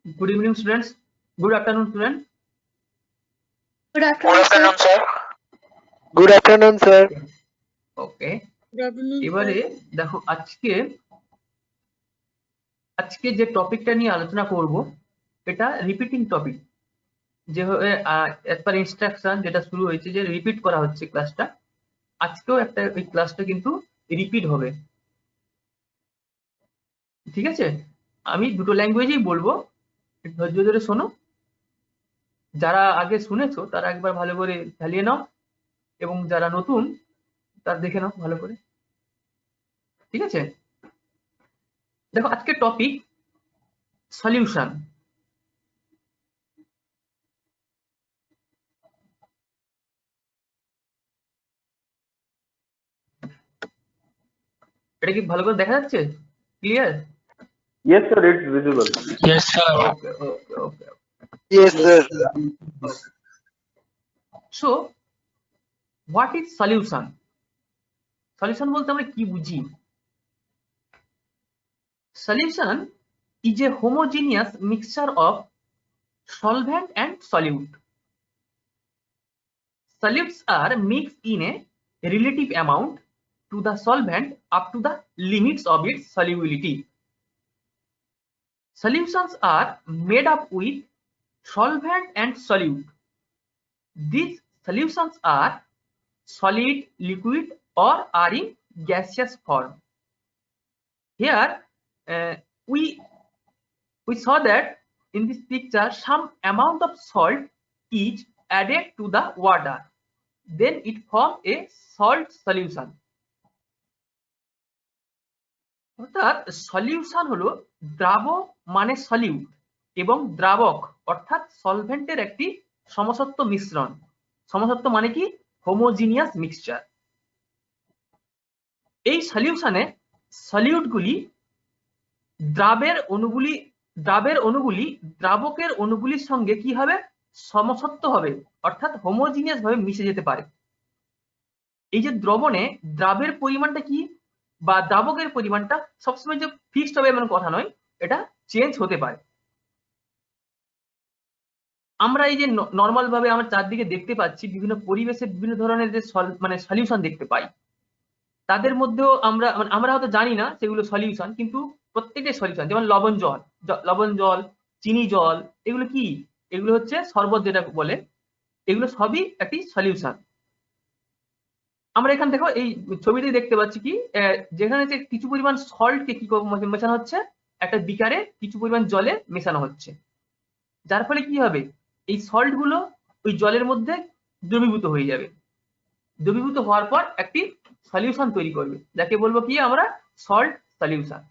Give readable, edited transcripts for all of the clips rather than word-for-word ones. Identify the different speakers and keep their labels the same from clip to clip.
Speaker 1: Good evening, students. Good afternoon, students.
Speaker 2: Good afternoon, sir.
Speaker 3: Good afternoon, sir.
Speaker 1: Okay.
Speaker 2: Good afternoon,
Speaker 1: এবারে দেখো আজকে যে টপিকটা নিয়ে আলোচনা করব এটা রিপিটিং টপিক। যেভাবে অ্যাজ পার ইনস্ট্রাকশন যেটা শুরু হয়েছে যে রিপিট করা হচ্ছে ক্লাসটা, আজকেও এই ক্লাসটা কিন্তু রিপিট হবে। ঠিক আছে, আমি দুটো ল্যাঙ্গুয়েজেই বলবো, ধৈর্য ধরে শোনো। যারা আগে শুনেছো তারা একবার ভালো করে চালিয়ে নাও, এবং যারা নতুন তারা দেখে নাও ভালো করে। ঠিক আছে, দেখো আজকের টপিক সলিউশন। এটা কি ভালো করে দেখা যাচ্ছে? Clear?
Speaker 4: Yes, sir, it's visible.
Speaker 3: Yes, sir.
Speaker 1: Okay, okay, okay.
Speaker 3: Yes, sir.
Speaker 1: So, what is solution? Solution বলতে আমরা কি বুঝি? Solution is a homogeneous mixture of solvent and solute. Solutes are mixed in a relative amount to the solvent up to the limits of its solubility. Solutions are made up with solvent and solute. These solutions are solid, liquid, or are in gaseous form. Here we saw that in this picture some amount of salt is added to the water, then it forms a salt solution. অর্থাৎ solution হলো দ্রাব মানে solute এবং দ্রাবক অর্থাৎ সলভেন্টের একটি সমসত্ব মিশ্রণ। সমসত্ব মানে কি? Homogeneous mixture. এই সলিউশনে সলিউটগুলি দ্রাবের অণুগুলি দ্রাবকের অণুগুলির সঙ্গে কি হবে? সমসত্ব হবে, অর্থাৎ হোমোজিনিয়াস ভাবে মিশে যেতে পারে। এই যে দ্রবণে দ্রাবের পরিমাণটা কি বা দ্রাবকের পরিমাণটা সবসময় যে ফিক্সড হবে এমন কথা নয়, এটা চেঞ্জ হতে পারে। আমরা এই যে নর্মাল ভাবে আমরা চারদিকে দেখতে পাচ্ছি বিভিন্ন পরিবেশে বিভিন্ন ধরনের যে সলিউশন দেখতে পাই, তাদের মধ্যেও আমরা হয়তো জানি না সেগুলো সলিউশন, কিন্তু প্রত্যেকটাই সলিউশন। যেমন লবণ জল, চিনি জল, এগুলো কি? এগুলো হচ্ছে শরবত যেটা বলে, এগুলো সবই একটি সলিউশন। আমরা এখানে দেখো এই ছবিতে দেখতে পাচ্ছি কি, যেখানে যে কিছু পরিমাণ সল্টকে কি মেশানো হচ্ছে, একটা বিকারে কিছু পরিমাণ জলে মেশানো হচ্ছে, যার ফলে কি হবে? এই সল্ট গুলো ওই জলের মধ্যে দ্রবীভূত হয়ে যাবে। দ্রবীভূত হওয়ার পর একটি সলিউশন তৈরি করবে, যাকে বলবো কি আমরা? Salt solution.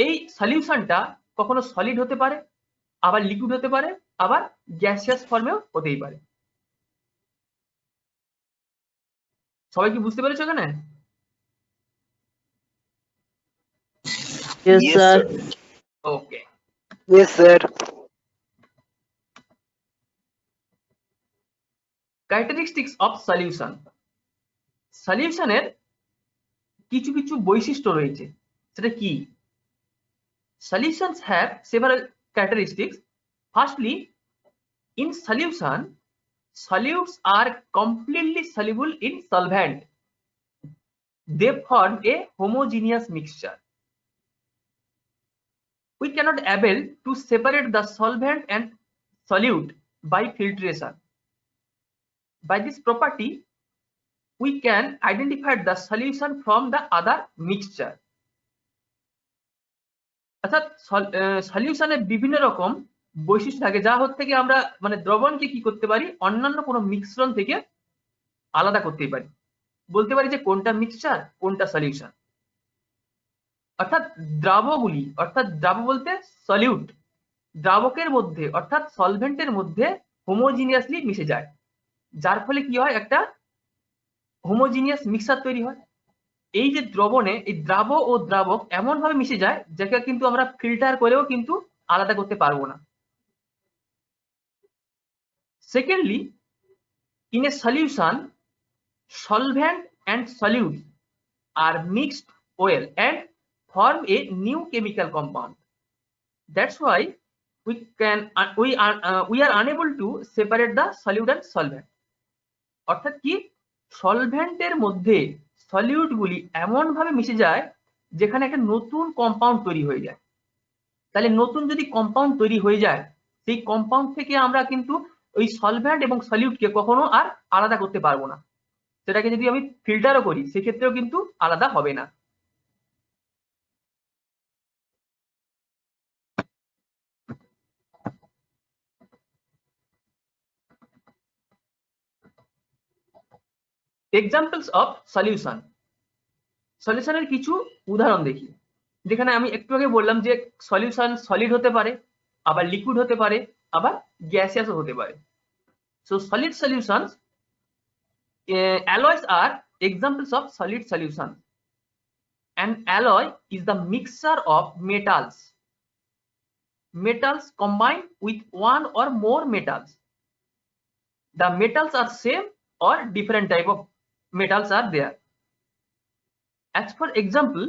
Speaker 1: এই সলিউশনটা কখনো সলিড হতে পারে, আবার লিকুইড হতে পারে, আবার গ্যাসিয়াস ফর্মেও হতেই পারে। সবাই কি বুঝতে পেরেছো এখানে?
Speaker 3: Yes, sir.
Speaker 1: Okay.
Speaker 3: Yes, sir.
Speaker 1: Characteristics of solution. সলিউশনের কিছু কিছু বৈশিষ্ট্য রয়েছে, সেটা কি? Solutions have several characteristics. Firstly, in solution, solutes are completely soluble in solvent. They form a homogeneous mixture. We cannot able to separate the solvent and solute by filtration. By this property, we can identify the solution from the other mixture. অর্থাৎ সলিউশনে বিভিন্ন রকম বৈশিষ্ট্য থাকে, যা থেকে আমরা দ্রবণকে কি করতে পারি? অন্যান্য কোনো মিশ্রণ থেকে আলাদা করতে পারি, বলতে পারি যে কোনটা মিক্সচার কোনটা সলিউশন। অর্থাৎ দ্রাবগুলি, অর্থাৎ দ্রাব বলতে সলিউট, দ্রাবকের মধ্যে অর্থাৎ সলভেন্টের মধ্যে হোমোজিনিয়াসলি মিশে যায়, যার ফলে কি হয়? একটা হোমোজিনিয়াস মিক্সচার তৈরি হয়। এই যে দ্রবণে এই দ্রাব ও দ্রাবক এমন ভাবে মিশে যায় যাকে কিন্তু আমরা ফিল্টার করেও কিন্তু আলাদা করতে পারবো না। Secondly, in a solution, solvent and solute are mixed well and form a new chemical compound. That's why we are unable to separate the solute and solvent. অর্থাৎ কি, সলভেন্টের মধ্যে সলিউট গুলি এমন ভাবে মিশে যায় যেখানে একটা নতুন কম্পাউন্ড তৈরি হয়ে যায়। তাহলে নতুন যদি কম্পাউন্ড তৈরি হয়ে যায়, সেই কম্পাউন্ড থেকে আমরা কিন্তু ওই সলভেন্ট এবং সলিউটকে কখনো আর আলাদা করতে পারবো না। সেটাকে যদি আমি ফিল্টারও করি সেক্ষেত্রেও কিন্তু আলাদা হবে না। Examples of solution. সলিউশনের কিছু উদাহরণ দেখি, যেখানে আমি একটু আগে বললাম যে সলিউশন সলিড হতে পারে, আবার লিকুইড হতে পারে, আবার গ্যাসিয়াসও হতে পারে। So solid solutions, alloys are examples of solid solution. An alloy is the mixture of metals combined with one or more metals. The metals are same or different type of metals are there. As for example,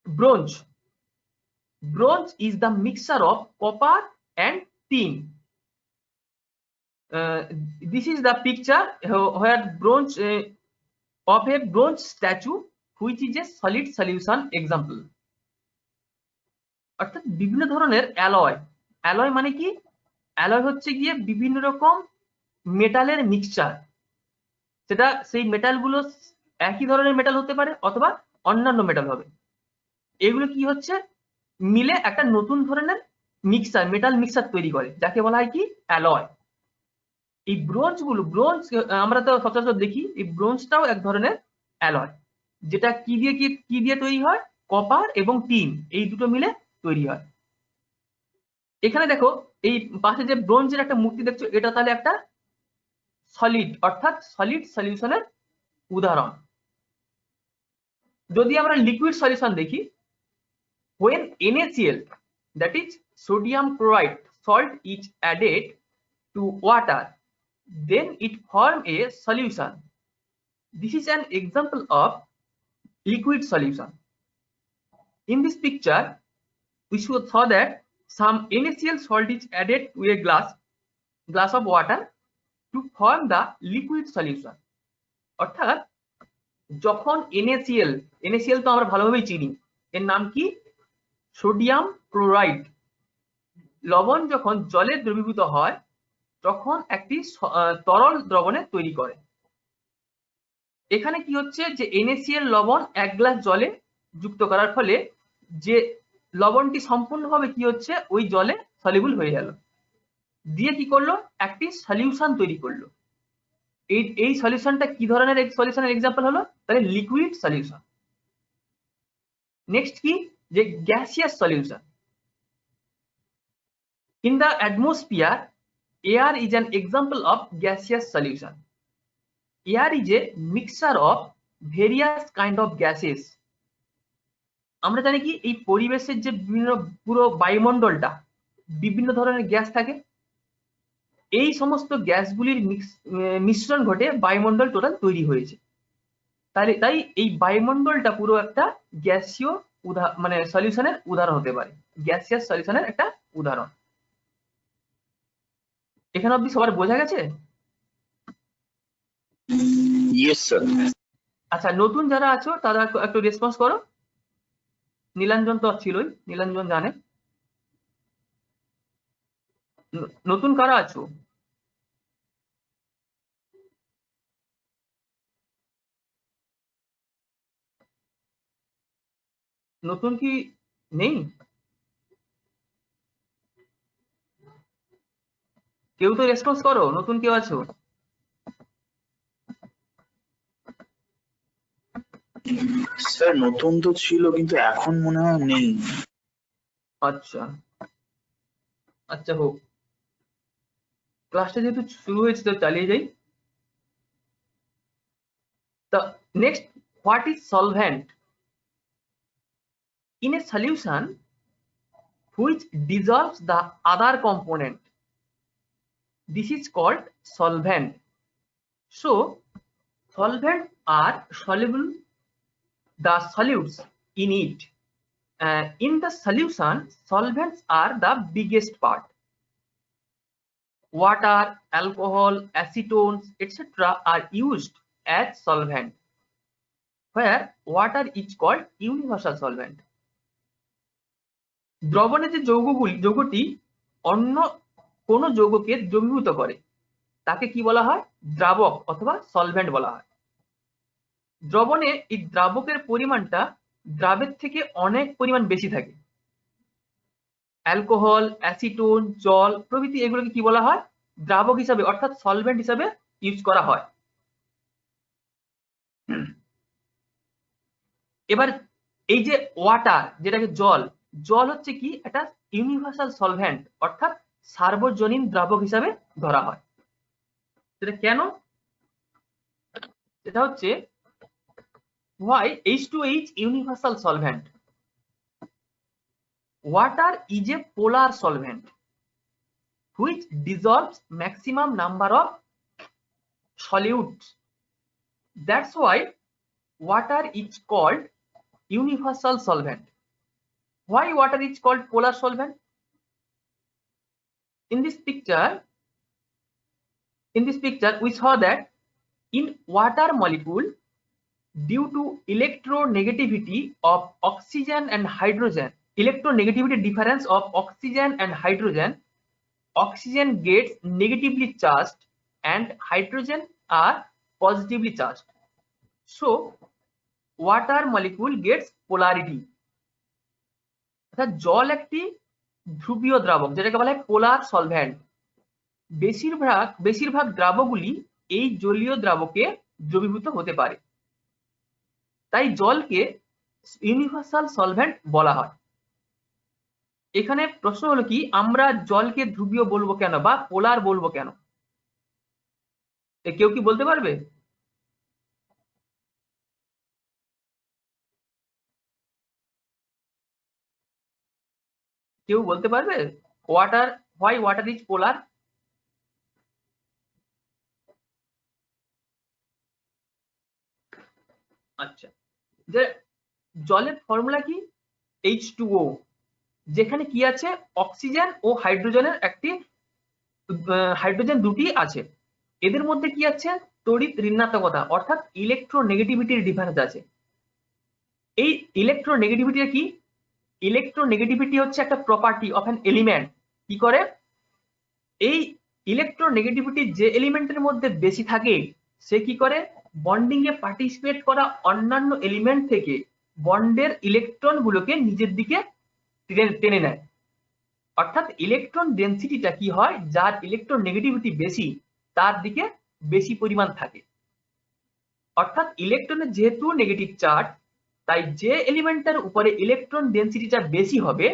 Speaker 1: bronze is the mixture of copper and tin. This is the picture where bronze of a bronze statue which is a solid solution example. অর্থাৎ বিভিন্ন ধরনের alloy মানে কি, alloy হচ্ছে গিয়ে বিভিন্ন রকম মেটালের মিক্সচার। সেটা সেই মেটালগুলো একই ধরনের মেটাল হতে পারে অথবা অন্যান্য মেটাল হবে। এগুলো কি হচ্ছে, মিলে একটা নতুন ধরনের মিক্সচার, মেটাল মিক্সচার তৈরি করে, যাকে বলা হয় কি অ্যালয়। এই ব্রোঞ্জ আমরা তো সচরাচর দেখি, এই ব্রোঞ্জটাও এক ধরনের অ্যালয়, যেটা কি দিয়ে তৈরি হয়, কপার এবং টিন, এই দুটো মিলে তৈরি হয়। এখানে দেখো এই পাশে যে ব্রোঞ্জের একটা মূর্তি দেখছো, এটা তাহলে একটা সলিড অর্থাৎ সলিড সলিউশনের উদাহরণ। যদি আমরা লিকুইড সলিউশন দেখি, when NaCl, that is sodium chloride salt, is added to water, then it form a solution. This is an example of liquid solution. In this picture we saw that some NaCl salt is added to a glass of water to form the liquid solution. অর্থাৎ যখন NaCl তো আমরা ভালোভাবেই চিনি, এর নাম কি, sodium chloride. লবণ যখন জলে দ্রবীভূত হয় তখন একটি তরল দ্রবণে তৈরি করে। এখানে কি হচ্ছে যে NaCl লবণ 1 গ্লাস জলে যুক্ত করার ফলে যে লবণটি সম্পূর্ণভাবে কি হচ্ছে, ওই জলে সলিউবল হয়ে গেল, দিয়ে কি করলো, একটি সলিউশন তৈরি করলো। এই সলিউশনটা কি ধরনের সলিউশনের এক্সাম্পল হলো, তাহলে লিকুইড সলিউশন। নেক্সট কি, যে gaseous solution. In the atmosphere, air is an example of gaseous solution. Air is a mixture of various kind of gases. আমরা জানি কি, এই পরিবেশের যে পুরো বায়ুমণ্ডলটা বিভিন্ন ধরনের গ্যাস থাকে, এই সমস্ত গ্যাসগুলির মিশ্রণ ঘটে বায়ুমণ্ডল টোটাল তৈরি হয়েছে। তাই এই বায়ুমণ্ডলটা পুরো একটা গ্যাসীয় মানে সলিউশনের উদাহরণ হতে পারে, গ্যাসিয়াস সলিউশনের একটা উদাহরণ। এখানে অবধি সবার বোঝা গেছে?
Speaker 5: Yes, sir.
Speaker 1: আচ্ছা, নতুন যারা আছো তারা একটু রেসপন্স করো। নীলাঞ্জন তো ছিলই, নীলাঞ্জন জানে। নতুন কারা আছো? নতুন কি নেই? কেউ তো রেসপন্স করো, নতুন কেউ আছো?
Speaker 5: স্যার নতুন তো ছিল কিন্তু এখন মনে হয় নেই।
Speaker 1: আচ্ছা আচ্ছা, হোক, ক্লাসটা যেহেতু শুরু হয়েছে তো চালিয়ে যাই। The next, what is solvent? In a solution which dissolves the other component, this is called solvent. So solvents are soluble, the solutes in it. In the solution, solvents are the biggest part. Water, alcohol, acetones, etc. are used as solvent, where water is called universal solvent. দ্রবণে যে যৌগটি অন্য কোন যৌগকে দ্রবীভূত করে তাকে কি বলা হয়? দ্রাবক অথবা সলভেন্ট বলা হয়। দ্রবণে এই দ্রাবকের পরিমাণটা দ্রাবের থেকে অনেক পরিমাণ বেশি থাকে। অ্যালকোহল, অ্যাসিটোন, জল প্রভৃতি এগুলোকে কি বলা হয়? দ্রাবক হিসাবে অর্থাৎ সলভেন্ট হিসাবে ইউজ করা হয়। এবার এই যে ওয়াটার, যেটাকে জল, জল হচ্ছে কি একটা ইউনিভার্সাল সলভেন্ট অর্থাৎ সার্বজনীন দ্রাবক হিসাবে ধরা হয়। সেটা কেন? সেটা হচ্ছে why H2H universal solvent. Water is a polar solvent which dissolves maximum number of solutes. That's why water is called universal solvent. Why water is called polar solvent? In this picture we saw that in water molecule, due to electronegativity of oxygen and hydrogen, electronegativity difference of oxygen and hydrogen, oxygen gets negatively charged and hydrogen are positively charged. So water molecule gets polarity. অর্থাৎ জল একটি ধ্রুবীয় দ্রাবক, যেটাকে বলা হয় পোলার solvent. বেশিরভাগ দ্রাবকগুলি এই জলীয় দ্রাবকে দ্রবীভূত হতে পারে, তাই জলকে ইউনিভার্সাল সলভেন্ট বলা হয়। এখানে প্রশ্ন হলো কি, আমরা জলকে ধ্রুবীয় বলবো কেন বা পোলার বলবো কেন? কেউ কি বলতে পারবে? কেউ বলতে পারবে why water is polar? আচ্ছা, যে জলের ফর্মুলা কি? H2O, যেখানে কি আছে? অক্সিজেন ও হাইড্রোজেনের হাইড্রোজেন দুটি আছে। এদের মধ্যে কি আছে? তড়িৎ ঋণাত্মকতা অর্থাৎ ইলেকট্রোনেগেটিভিটির ডিফারেন্স আছে। এই ইলেকট্রোনেগেটিভিটি কি? ইলেকট্রোনেগেটিভিটি হচ্ছে একটা প্রপার্টি অফ অ্যান এলিমেন্ট। কি করে? এই ইলেকট্রোনেগেটিভিটি যে এলিমেন্টের মধ্যে বেশি থাকে সে কি করে? বন্ডিং এ পার্টিসিপেট করা অন্যান্য এলিমেন্ট থেকে বন্ডের ইলেকট্রন গুলোকে নিজের দিকে টেনে নেয়। অর্থাৎ ইলেকট্রন ডেনসিটিটা কি হয়? যার ইলেকট্রন নেগেটিভিটি বেশি তার দিকে বেশি পরিমাণ থাকে। অর্থাৎ ইলেকট্রনের যেহেতু নেগেটিভ চার্জ, তাই যে এলিমেন্টের উপরে ইলেকট্রন ডেনসিটিটা বেশি হবে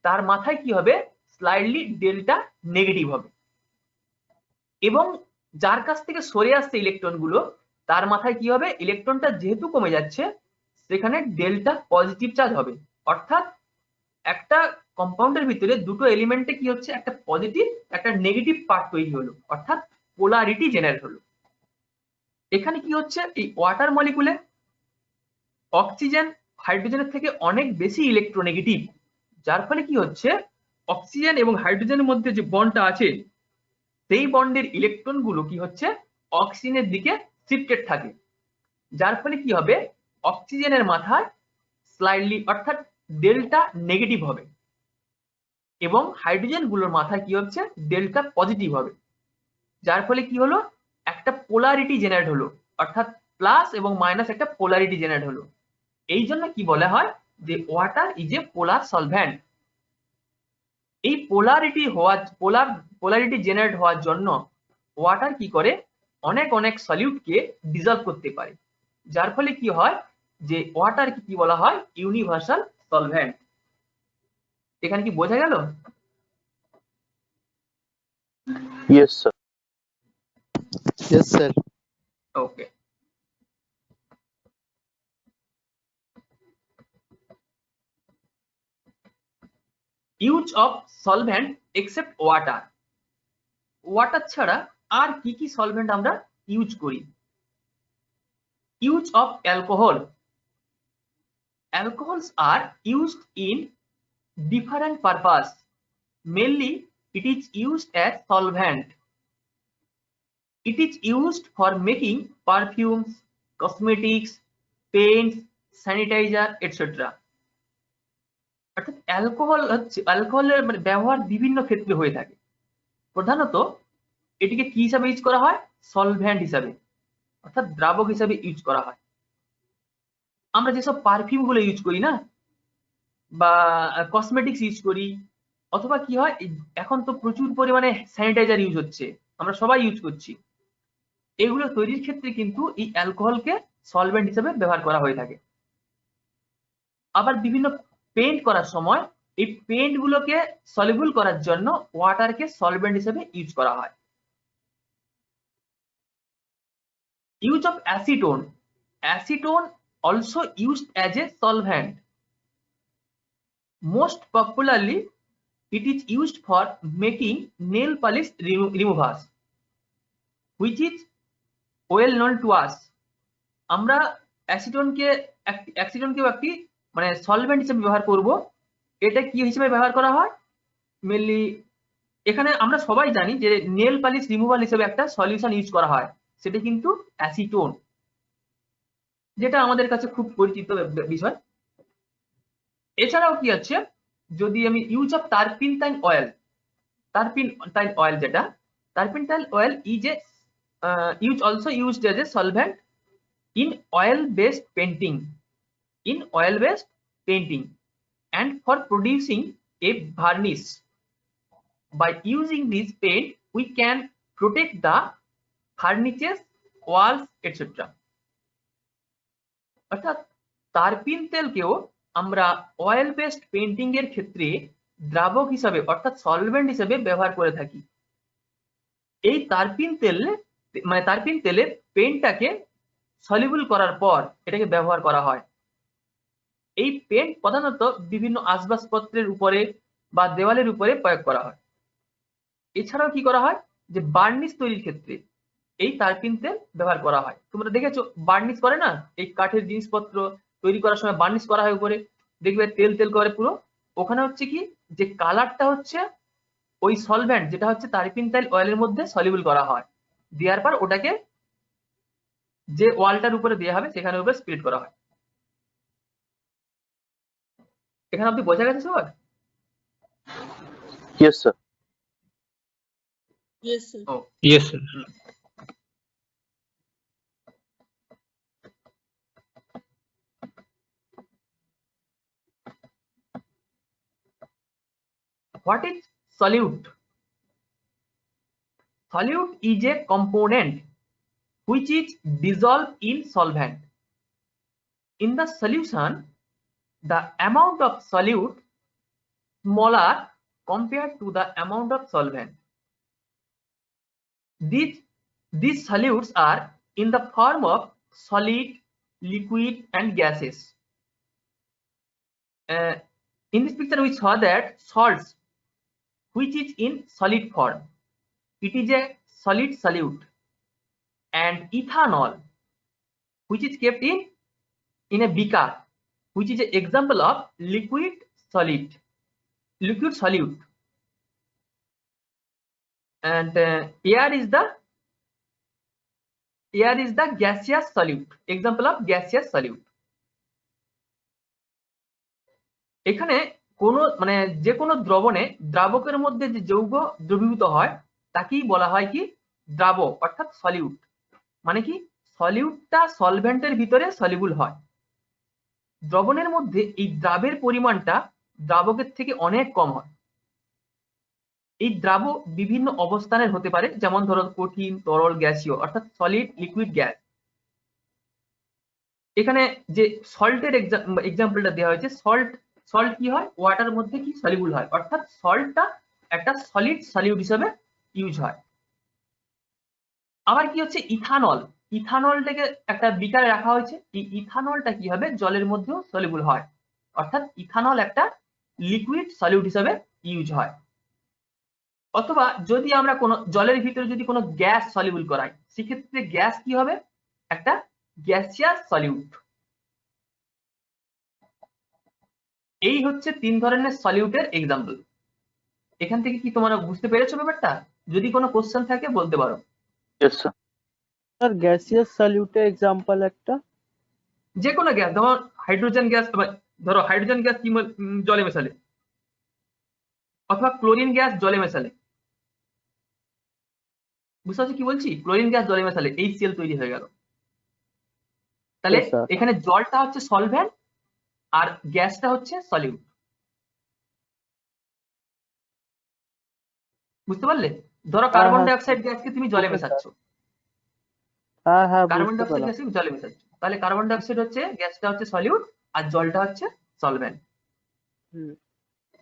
Speaker 1: তার মাথায় কি হবে? স্লাইডলি ডেল্টা নেগেটিভ হবে। এবং যার কাছ থেকে সরে আসছে ইলেকট্রন গুলো তার মাথায় কি হবে? ইলেকট্রনটা যেহেতু কমে যাচ্ছে সেখানে ডেল্টা পজিটিভ চার্জ হবে। অর্থাৎ একটা কম্পাউন্ডের ভিতরে দুটো এলিমেন্টে কি হচ্ছে? একটা পজিটিভ একটা নেগেটিভ পার্ট তৈরি হলো, অর্থাৎ পোলারিটি জেনারেট হলো। এখানে কি হচ্ছে? এই ওয়াটার মলিকুলে অক্সিজেন হাইড্রোজেনের থেকে অনেক বেশি ইলেকট্রোনেগেটিভ, যার ফলে কি হচ্ছে? অক্সিজেন এবং হাইড্রোজেনের মধ্যে যে বন্ডটা আছে সেই বন্ডের ইলেকট্রন গুলো কি হচ্ছে? অক্সিজেনের দিকে শিফটেড থাকে, যার ফলে কি হবে? অক্সিজেনের মাথায় স্লাইডলি অর্থাৎ ডেল্টা নেগেটিভ হবে এবং হাইড্রোজেন গুলোর মাথায় কি হচ্ছে? ডেল্টা পজিটিভ হবে, যার ফলে কি হলো? একটা পোলারিটি জেনারেট হলো, অর্থাৎ প্লাস এবং মাইনাস একটা পোলারিটি জেনারেট হলো। এই জন্য কি বলা হয় যে water is a polar solvent. এই পোলারিটি জেনারেট হওয়ার জন্য ওয়াটার কি করে? অনেক সলিউটকে ডিজলভ করতে পারে, যার ফলে কি হয়? যে ওয়াটার কি বলা হয়? Universal solvent. এখানে কি বোঝা গেল?
Speaker 4: Yes, sir.
Speaker 3: Yes, sir.
Speaker 1: Okay. Use of solvent except water. Water ছাড়া আর কি কি সলভেন্ট আমরা ইউজ করি? Use of alcohol. alcohols are used in different purpose. Mainly, it is used as solvent. It is used for making perfumes, cosmetics, paints, sanitizer, etc. অর্থাৎ অ্যালকোহলের মানে ব্যবহার বিভিন্ন ক্ষেত্রে হয়ে থাকে। প্রধানত এটিকে কি হিসাবে ইউজ করা হয়? সলভেন্ট হিসাবে, অর্থাৎ দ্রাবক হিসাবে ইউজ করা হয়। আমরা যেসব পারফিউম গুলো ইউজ করি না, বা কসমেটিক্স ইউজ করি, অথবা কি হয় এখন তো প্রচুর পরিমাণে স্যানিটাইজার ইউজ হচ্ছে, আমরা সবাই ইউজ করছি, এগুলো তৈরির ক্ষেত্রে কিন্তু এই অ্যালকোহলকে সলভেন্ট হিসেবে ব্যবহার করা হয়ে থাকে। আবার বিভিন্ন পেইন্ট করার সময় এই পেইন্ট গুলোকে সলিবল করার জন্য ওয়াটারকে সলভেন্ট হিসেবে ইউজ করা হয়। Use of acetone, acetone also used as a solvent. Most popularly, it is used for making nail polish removers, which is well known to us. আমরা অ্যাসিটোনকেও একটি মানে সলভেন্ট হিসেবে ব্যবহার করব। এটা কি হিসেবে ব্যবহার করা হয়? মেনলি এখানে আমরা সবাই জানি যে নেল পালিশ রিমুভাল হিসেবে একটা সলিউশন ইউজ করা হয়, সেটা কিন্তু অ্যাসিটোন, যেটা আমাদের কাছে খুব পরিচিত বিষয়। এছাড়াও কি আছে, যদি আমি ইউজ অফ টারপিনটাইন অয়েল, যেটা turpentine oil is a use also used as a solvent in oil-based painting and for producing a varnish. By using this paint, we can protect the furniture, walls, etc. অর্থাৎ terpene তেলকেও আমরা oil based painting এর ক্ষেত্রে দ্রাবক হিসাবে অর্থাৎ solvent হিসেবে ব্যবহার করে থাকি। এই টারপিন তেলে পেইন্টটাকে সলিবল করার পর এটাকে ব্যবহার করা হয়। এই পেইন্ট প্রধানত বিভিন্ন আসবাবপত্রের উপরে বা দেওয়ালের উপরে প্রয়োগ করা হয়। এছাড়াও কি করা হয়, যে বার্নিশ তৈরির ক্ষেত্রে এই টারপিন তেল ব্যবহার করা হয়। তোমরা দেখেছো বার্নিশ করে না, এই কাঠের জিনিসপত্র তৈরি করার সময় বার্নিশ করা হয় উপরে, দেখবে তেল তেল করে পুরো, ওখানে হচ্ছে কি যে কালারটা হচ্ছে ওই সলভেন্ট যেটা হচ্ছে টারপিন তেল অয়েলের মধ্যে সলিবল করা হয়, দেওয়ার পর ওটাকে যে ওয়ালটার উপরে দেওয়া হবে সেখানে উপরে স্প্রেড করা হয়। এখানে আপনি বোঝা গেছে সবার?
Speaker 4: Yes, sir.
Speaker 2: Yes, sir.
Speaker 1: Oh.
Speaker 6: Yes, sir.
Speaker 1: What is solute? Solute is a component which is dissolved in solvent. In the solution, the amount of solute smaller compared to the amount of solvent. These solutes are in the form of solid, liquid, and gases. In this picture, we saw that salts, which is in solid form, it is a solid solute, and ethanol, which is kept in a beaker, which is an example of liquid solute. And air is the gaseous solute, example of gaseous solute. এখানে কোনো মানে যে কোনো দ্রবণে দ্রাবকের মধ্যে যে যৌগ দ্রবীভূত হয় তাকেই বলা হয় কি দ্রাবক, অর্থাৎ সলিউট। মানে কি সলিউটটা সলভেন্টের ভিতরে সলিবল হয়। দ্রবণের মধ্যে এই দ্রাবের পরিমাণটা দ্রাবকের থেকে অনেক কম হয়। এই দ্রাব বিভিন্ন অবস্থানের হতে পারে, যেমন ধরো কঠিন, তরল, গ্যাসীয়, অর্থাৎ সলিড, লিকুইড, গ্যাস। এখানে যে সল্টের এক্সাম্পলটা দেওয়া হয়েছে, সল্ট কি হয়, ওয়াটার মধ্যে কি সলিবল হয়, অর্থাৎ সল্টটা একটা সলিড সলিউট হিসেবে ইউজ হয়। আবার কি হচ্ছে ইথানলটাকে একটা বিকারে রাখা হয়েছে, এই ইথানলটা কি হবে জলের মধ্যেও সলিবল হয়, অর্থাৎ ইথানল একটা লিকুইড সলিউট হিসেবে ইউজ হয়। অথবা যদি আমরা কোনো জলের ভিতরে যদি কোনো গ্যাস সলিবল করাই, সেক্ষেত্রে গ্যাস কি হবে একটা গ্যাসিয়াস সলিউট। এই হচ্ছে 3 ধরনের সলিউটের এক্সাম্পল। এখান থেকে কি তোমরা বুঝতে পেরেছো ব্যাপারটা? যদি কোনো কোশ্চেন থাকে বলতে পারো।
Speaker 4: Yes, sir.
Speaker 3: স্যার গ্যাসিয়াস সলিউটের এক্সাম্পল একটা।
Speaker 1: যে কোনো গ্যাস, ধরো হাইড্রোজেন গ্যাস কি জলে মেশালে, অথবা ক্লোরিন গ্যাস জলে মেশালে, বুঝতে পারছো কি বলছি? ক্লোরিন গ্যাস জলে মেশালে HCl তৈরি হয়ে গেল। তাহলে
Speaker 3: Yes, sir.
Speaker 1: এখানে জলটা হচ্ছে সলভেন্ট আর গ্যাসটা হচ্ছে সলিউট। বুঝতে পারলে? ধরো কার্বন
Speaker 3: হ্যাঁ।
Speaker 1: ডাই অক্সাইড গ্যাসকে তুমি জলে
Speaker 3: Okay,
Speaker 1: মেশাচ্ছ,
Speaker 3: হ্যাঁ
Speaker 1: কার্বন ডাই
Speaker 3: বুঝতে
Speaker 1: অক্সাইড
Speaker 3: পেলাম।
Speaker 1: গ্যাসকে জলে মেশাচ্ছ, তাহলে কার্বন ডাই অক্সাইড হচ্ছে, গ্যাসটা হচ্ছে সলিউট আর জলটা হচ্ছে সলভেন্ট।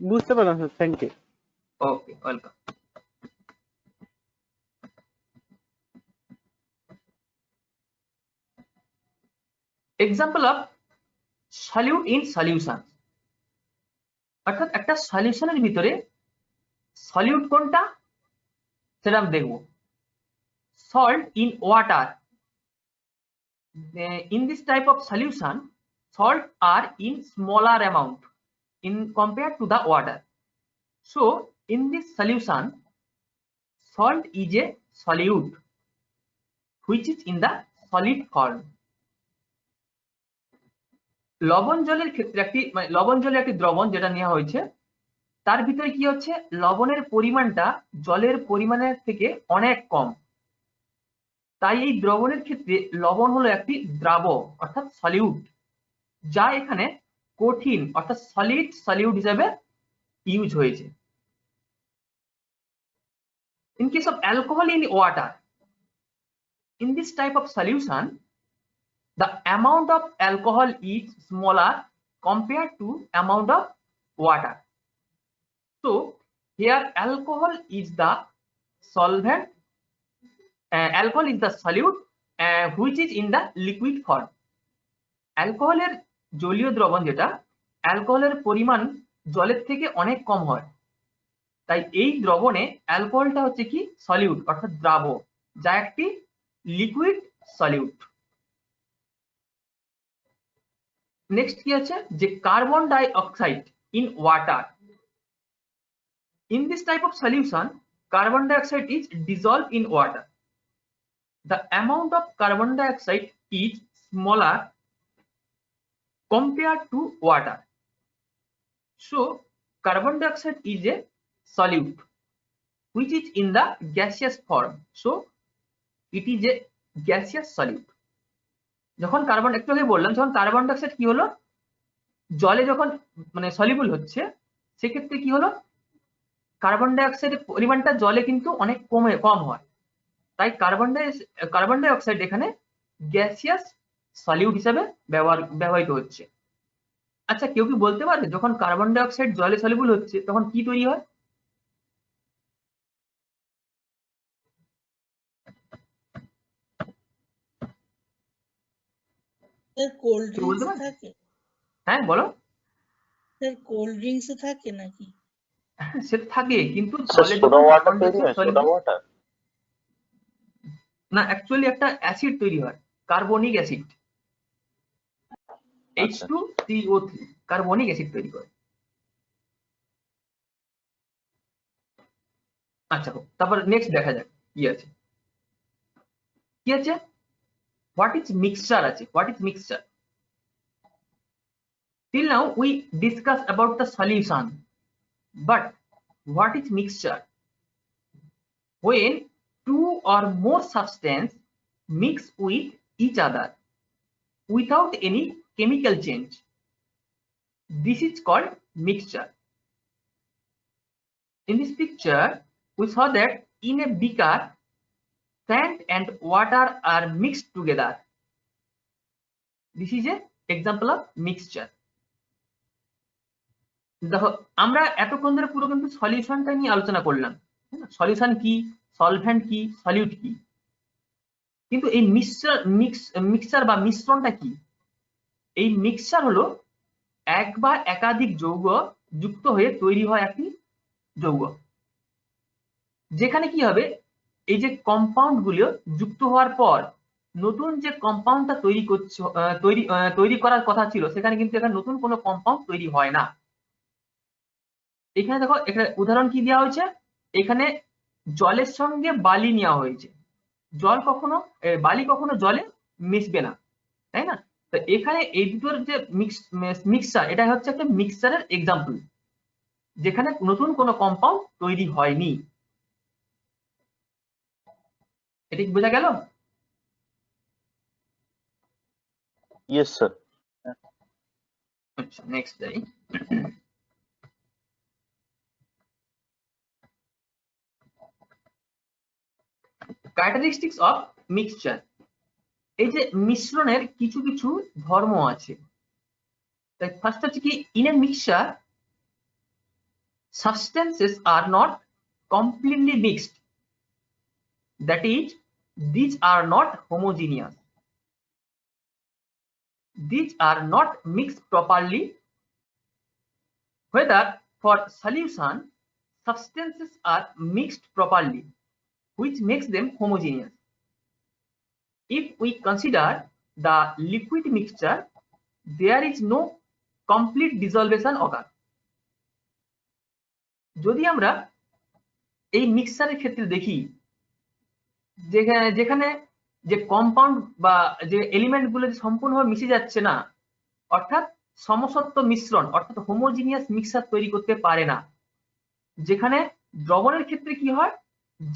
Speaker 3: বুঝতে পেলাম sir, thank you.
Speaker 1: Okay, welcome. Example of solute in solution, অর্থাৎ একটা সলিউশনের ভিতরে সলিউট কোনটা সেটা আমি দেখবো। Salt in water, in this type of solution salt are in smaller amount in compared to the water. So in this solution salt is a solute which is in the solid form. লবণ জলের ক্ষেত্রে লবণ জলের একটি দ্রবণ যেটা নেওয়া হয়েছে, তার ভিতরে কি হচ্ছে, লবণের পরিমাণটা জলের পরিমাণের থেকে অনেক কম, তাই এই দ্রবণের ক্ষেত্রে লবণ হলো একটি দ্রাবক অর্থাৎ সলিউট, যা এখানে কঠিন অর্থাৎ সলিড সলিউট হিসেবে ইউজ হয়েছে। In case of alcohol in water, in this type of solution the amount of alcohol is smaller compared to amount of water. So here alcohol is the solvent, alcohol is the solute which is in the liquid form. অ্যালকোহলের জলীয় দ্রবণ যেটা, অ্যালকোহলের পরিমাণ জলের থেকে অনেক কম হয়, তাই এই দ্রবণে অ্যালকোহলটা হচ্ছে কি সলিউট অর্থাৎ দ্রাবক, যা একটি লিকুইড সলিউট। নেক্সট কি আছে, যে carbon dioxide in water, in this type of solution carbon dioxide is dissolve in water, the amount of carbon dioxide is smaller compared to water. So carbon dioxide is a solute which is in the gaseous form. So it is a gaseous solute. যখন carbon, একটু আগে বললাম, যখন carbon dioxide কি হলো জলে যখন soluble হচ্ছে, সেক্ষেত্রে কি হলো, কার্বন ডাইঅক্সাইডের পরিমাণটা জলে কিন্তু অনেক কম হয়, তাই কার্বন ডাইঅক্সাইড এখানে গ্যাসিয়াস সলিউট হিসেবে ব্যবহৃত হচ্ছে। আচ্ছা, কেউ কি বলতে পারবে যখন কার্বন ডাইঅক্সাইড জলে সলিউবল হচ্ছে তখন কি তৈরি হয়?
Speaker 2: স্যার কোল্ড
Speaker 1: কেউ বলতে
Speaker 2: ড্রিঙ্কস
Speaker 1: পারবে?
Speaker 2: থাকে?
Speaker 1: হ্যাঁ বলো।
Speaker 2: স্যার কোল্ড ড্রিঙ্কস থাকে নাকি?
Speaker 1: সেটা থাকে, কিন্তু
Speaker 4: Sir,
Speaker 1: জলে
Speaker 4: soda
Speaker 1: যখন
Speaker 4: water
Speaker 1: কার্বন
Speaker 4: তৈরি হয়,
Speaker 1: ডাইঅক্সাইড
Speaker 4: soda water.
Speaker 1: না, অ্যাকচুয়ালি একটা অ্যাসিড তৈরি হয়, কার্বনিক অ্যাসিড,
Speaker 4: আচ্ছা।
Speaker 1: H2CO3 কার্বনিক অ্যাসিড তৈরি করে। আচ্ছা, তারপর নেক্সট দেখা যাক কি আছে। হোয়াট ইজ মিক্সচার আছে, what is mixture. Till now we discussed about the solution, but what is mixture? When two or more substance mix with each other without any chemical change, this is called mixture. In this picture we saw that in a beaker sand and water are mixed together. This is a example of mixture. দেখো, আমরা এতক্ষণ ধরে পুরো কিন্তু সলিউশনটা নিয়ে আলোচনা করলাম, সলিউশন কি, সলভেন্ট কি, সলিউট কি, কিন্তু এই মিক্সচার বা মিশ্রণটা কি? এই মিক্সচার হলো এক বা একাধিক যৌগ যুক্ত হয়ে তৈরি হয় একটি যৌগ, যেখানে কি হবে, এই যে কম্পাউন্ড গুলো যুক্ত হওয়ার পর নতুন যে কম্পাউন্ডটা তৈরি করার কথা ছিল, সেখানে কিন্তু এখানে নতুন কোনো কম্পাউন্ড তৈরি হয় না। এখানে দেখো, এখানে উদাহরণ কি দেওয়া হয়েছে, এখানে জলের সঙ্গে বালি নেওয়া হয়েছে। জল কখনো বালি কখনো জলে মিশবে না, তাই না? তো এখানে এই দুটোর যে মিক্সচার, এটা হচ্ছে একটা মিক্সচারের এক্সাম্পল, যেখানে নতুন কোনো কম্পাউন্ড তৈরি হয়নি। এটা কি বোঝা গেল?
Speaker 4: Yes, sir.
Speaker 1: আচ্ছা, নেক্সট যাই। Characteristics of mixture. এই যে মিশ্রণের কিছু কিছু ধর্ম আছে। তাই ফার্স্ট হচ্ছে কি, in a mixture substances are not completely mixed, that is, these are not homogeneous, these are not mixed properly. Whether for solution substances are mixed properly, which makes them homogeneous. If we consider the liquid mixture, there is no complete dissolution occur. যদি আমরা এই মিক্সচারের ক্ষেত্রে দেখি, যেখানে যে compound বা যে element গুলো সম্পূর্ণভাবে মিশে যাচ্ছে না, অর্থাৎ সমসত্ব মিশ্রণ, অর্থাৎ হোমোজিনিয়াস মিক্সচার তৈরি করতে পারে না, যেখানে দ্রবণের ক্ষেত্রে কি হয়,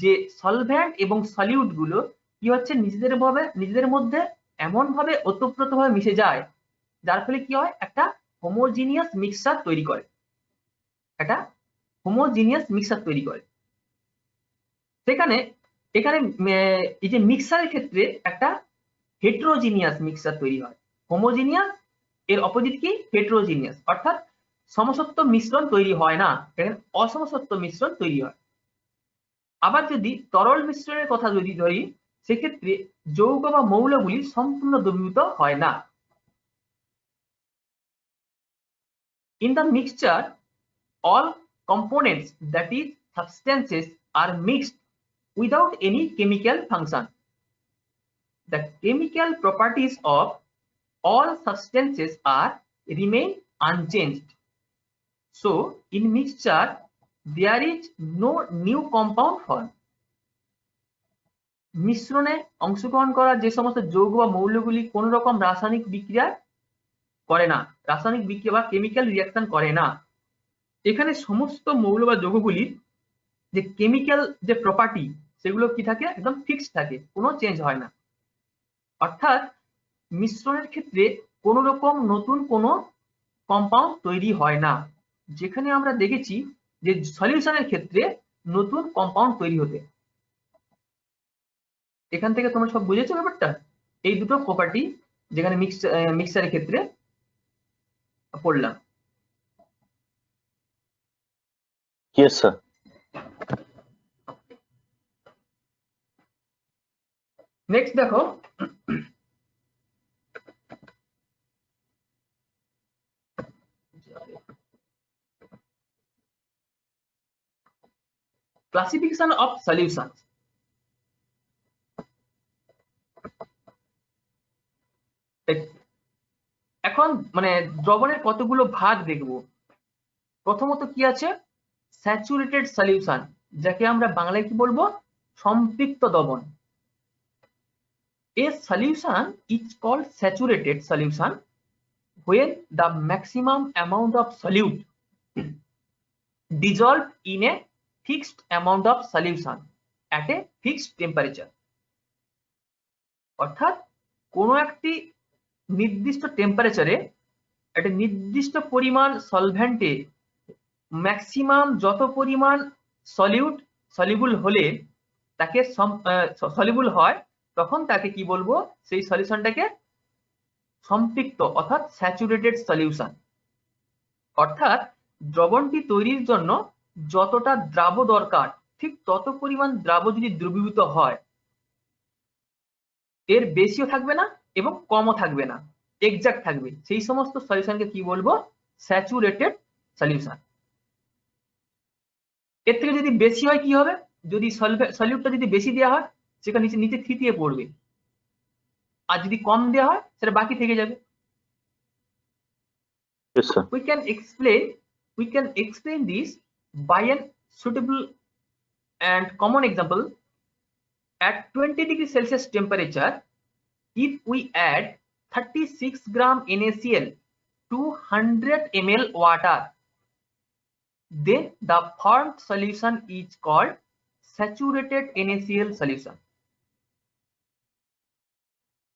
Speaker 1: যে সলভ্যান্ট এবং সলিউট গুলো কি হচ্ছে, নিজেদের মধ্যে এমন ভাবে ওতপ্রোতভাবে মিশে যায়, যার ফলে কি হয়, একটা হোমোজিনিয়াস মিক্সচার তৈরি করে, একটা হোমোজিনিয়াস মিক্সচার তৈরি করে। সেখানে এখানে এই যে মিক্সচারের ক্ষেত্রে একটা হেটেরোজিনিয়াস মিক্সচার তৈরি হয়। হোমোজিনিয়াস এর অপোজিট কি, হেটেরোজিনিয়াস, অর্থাৎ সমসত্ব মিশ্রণ তৈরি হয় না, এখানে অসমসত্ব মিশ্রণ তৈরি হয়। আবার যদি তরল মিশ্রণের কথা যদি ধরি, সেক্ষেত্রে যৌগ বা মৌলগুলি সম্পূর্ণ দ্রবীভূত হয় না। In the mixture all components, that is substances, are mixed without any chemical function. The chemical properties of all substances are remain unchanged. So in mixture there is no new compound formed. মিশ্রণে অংশগ্রহণ করা যে সমস্ত যৌগ বা মৌলগুলি কোন রকম রাসায়নিক বিক্রিয়া করে না, রাসায়নিক বিক্রিয়া বা কেমিক্যাল রিঅ্যাকশন করে না, এখানে সমস্ত মৌল বা যৌগগুলির যে কেমিক্যাল যে প্রপার্টি, সেগুলো কি থাকে, একদম ফিক্সড থাকে, কোনো চেঞ্জ হয় না। অর্থাৎ মিশ্রণের ক্ষেত্রে কোন রকম নতুন কোনো কম্পাউন্ড তৈরি হয় না, যেখানে আমরা দেখেছি যে সলিউশনের ক্ষেত্রে নতুন কম্পাউন্ড তৈরি হতে। এখান থেকে তোমরা সব বুঝেছো ব্যাপারটা? এই দুটো প্রপার্টি যেখানে মিক্সচারের ক্ষেত্রে পড়লাম।
Speaker 4: Yes, sir.
Speaker 1: নেক্সট দেখো, ক্লাসিফিকেশন অফ সলিউশন। এখন মানে দ্রবণের কতগুলো ভাগ দেখব। প্রথমত কি আছে, স্যাচুরেটেড সলিউশন, যাকে আমরা বাংলায় কি বলবো, সম্পৃক্ত দ্রবণ। A solution is called saturated solution when the maximum amount of solute dissolved in a fixed amount of solution at a fixed temperature. অর্থাৎ কোনো একটি নির্দিষ্ট টেম্পারেচারে একটা নির্দিষ্ট পরিমাণ সলভেন্টে ম্যাক্সিমাম যত পরিমাণ সলিউবল হলে তাকে সলিউবল হয়, তখন তাকে কি বলবো, সেই সলিউশনটাকে সম্পৃক্ত অর্থাৎ স্যাচুরেটেড সলিউশন। অর্থাৎ দ্রবণটি তৈরির জন্য যতটা দ্রাব দরকার, ঠিক তত পরিমাণ দ্রাব যদি দ্রবীভূত হয়, এর বেশিও থাকবে না এবং কমও থাকবে না, এক্সাক্ট থাকবে, সেই সমস্ত সলিউশনকে কি বলবো, স্যাচুরেটেড সলিউশন। এর থেকে যদি বেশি হয় কি হবে, যদি সলিউটটা যদি বেশি দেওয়া হয়, সেটা নিচে থিতিয়ে পড়বে, আর যদি কম দেওয়া হয় সেটা বাকি থেকে যাবে।
Speaker 4: Yes, sir.
Speaker 1: we can explain this By an suitable and common example, at 20 degrees Celsius temperature, if we add 36 gram NaCl to 100 ml water, then the formed solution is called saturated NaCl solution.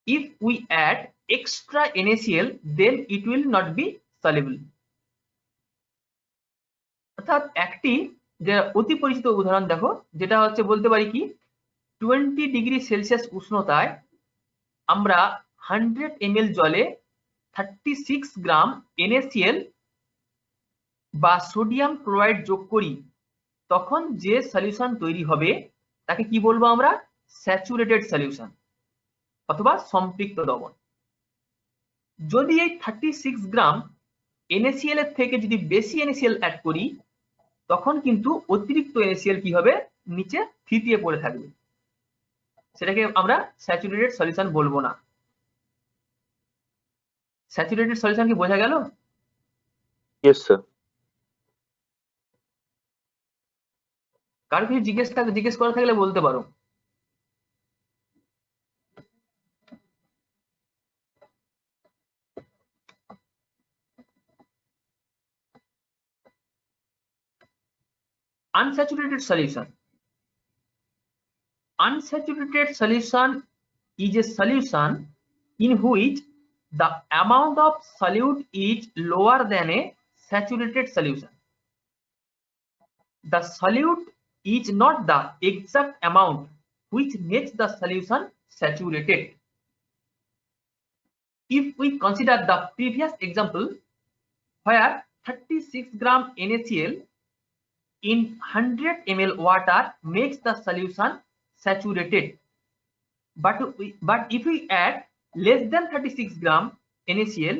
Speaker 1: If we add extra NaCl, then it will not be soluble. অর্থাৎ একটি যে অতি পরিচিত উদাহরণ দেখো, যেটা হচ্ছে বলতে পারি কি 20 ডিগ্রি সেলসিয়াস উষ্ণতায় আমরা 100 ml জলে 36 গ্রাম NaCl বা সোডিয়াম ক্লোরাইড যোগ করি, তখন যে সলিউশন তৈরি হবে তাকে কি বলবো আমরা? স্যাচুরেটেড সলিউশন অথবা সম্পৃক্ত দ্রবণ। যদি এই 36 গ্রাম NaCl এর থেকে যদি বেশি NaCl অ্যাড করি, তখন কিন্তু অতিরিক্ত NaCl কি হবে? নিচে থিতিয়ে পড়ে থাকবে, সেটাকে আমরা স্যাচুরেটেড সলিউশন বলবো না। স্যাচুরেটেড সলিউশন কি বোঝা গেল?
Speaker 4: Yes, sir.
Speaker 1: কারো কিছু জিজ্ঞেস করা থাকলে বলতে পারো। Unsaturated solution. Unsaturated solution is a solution in which the amount of solute is lower than a saturated solution. The solute is not the exact amount which makes the solution saturated. If we consider the previous example where 36 gram NaCl in 100 ml water makes the solution saturated, but if we add less than 36 gram NaCl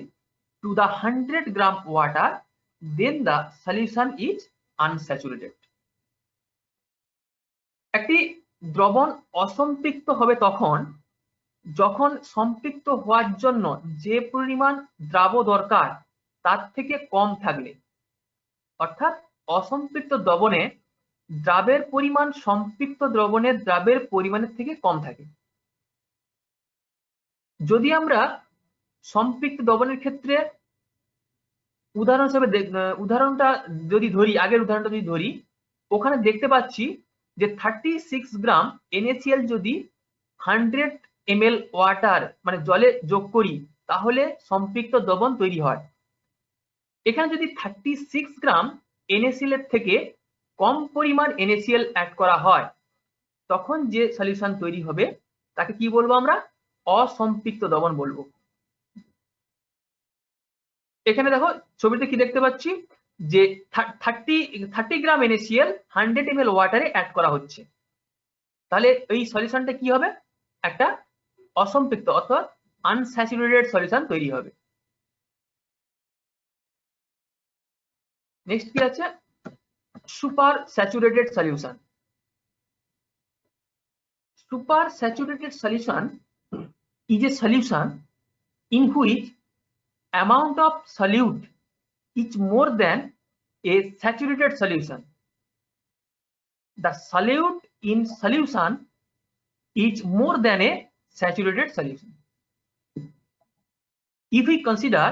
Speaker 1: to the 100 gram water, then the solution is unsaturated. একটি দ্রবণ অসম্পৃক্ত হবে তখন যখন সম্পৃক্ত হওয়ার জন্য যে পরিমাণ দ্রাব দরকার তার থেকে কম থাকলে, অর্থাৎ অসম্পৃক্ত দ্রবণে দ্রাবের পরিমাণ সম্পৃক্ত দ্রবণের দ্রাবের পরিমাণের থেকে কম থাকে। যদি আমরা সম্পৃক্ত দ্রবণের ক্ষেত্রে উদাহরণ হিসেবে উদাহরণটা যদি ধরি, আগের উদাহরণটা যদি ধরি, ওখানে দেখতে পাচ্ছি যে 36 গ্রাম NaCl যদি 100 ml ওয়াটার মানে জলে যোগ করি, তাহলে সম্পৃক্ত দ্রবণ তৈরি হয়। এখানে যদি 36 গ্রাম NaCl এর থেকে কম পরিমাণ NaCl অ্যাড করা হয়, তখন যে সলিউশন তৈরি হবে তাকে কি বলবো আমরা? অসম্পৃক্ত দ্রবণ বলবো। এখানে দেখো ছবিতে কি দেখতে পাচ্ছি যে 30 গ্রাম NaCl 100 ml ওয়াটারে অ্যাড করা হচ্ছে, তাহলে এই সলিউশনটা কি হবে? একটা অসম্পৃক্ত অর্থাৎ আনস্যাচুরেটেড সলিউশন তৈরি হবে। নেক্সট কি আছে? Super saturated solution. Super saturated solution is a solution in which amount of solute is more than a saturated solution. The solute in solution is more than a saturated solution. If we consider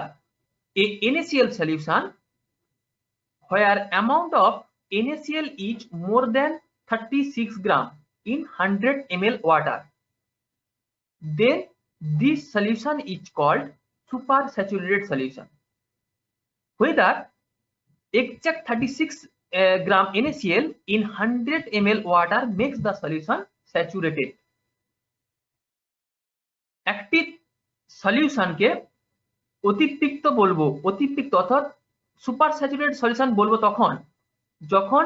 Speaker 1: a NaCl solution where amount of NaCl is more than 36 gram in 100 ml water, then this solution is called super saturated solution. Whether exact 36 gram NaCl in 100 ml water makes the solution saturated. একটি সলিউশনকে অতিপৃক্ত বলবো, অতিপৃক্ত অর্থাৎ super saturated solution বলবো তখন যখন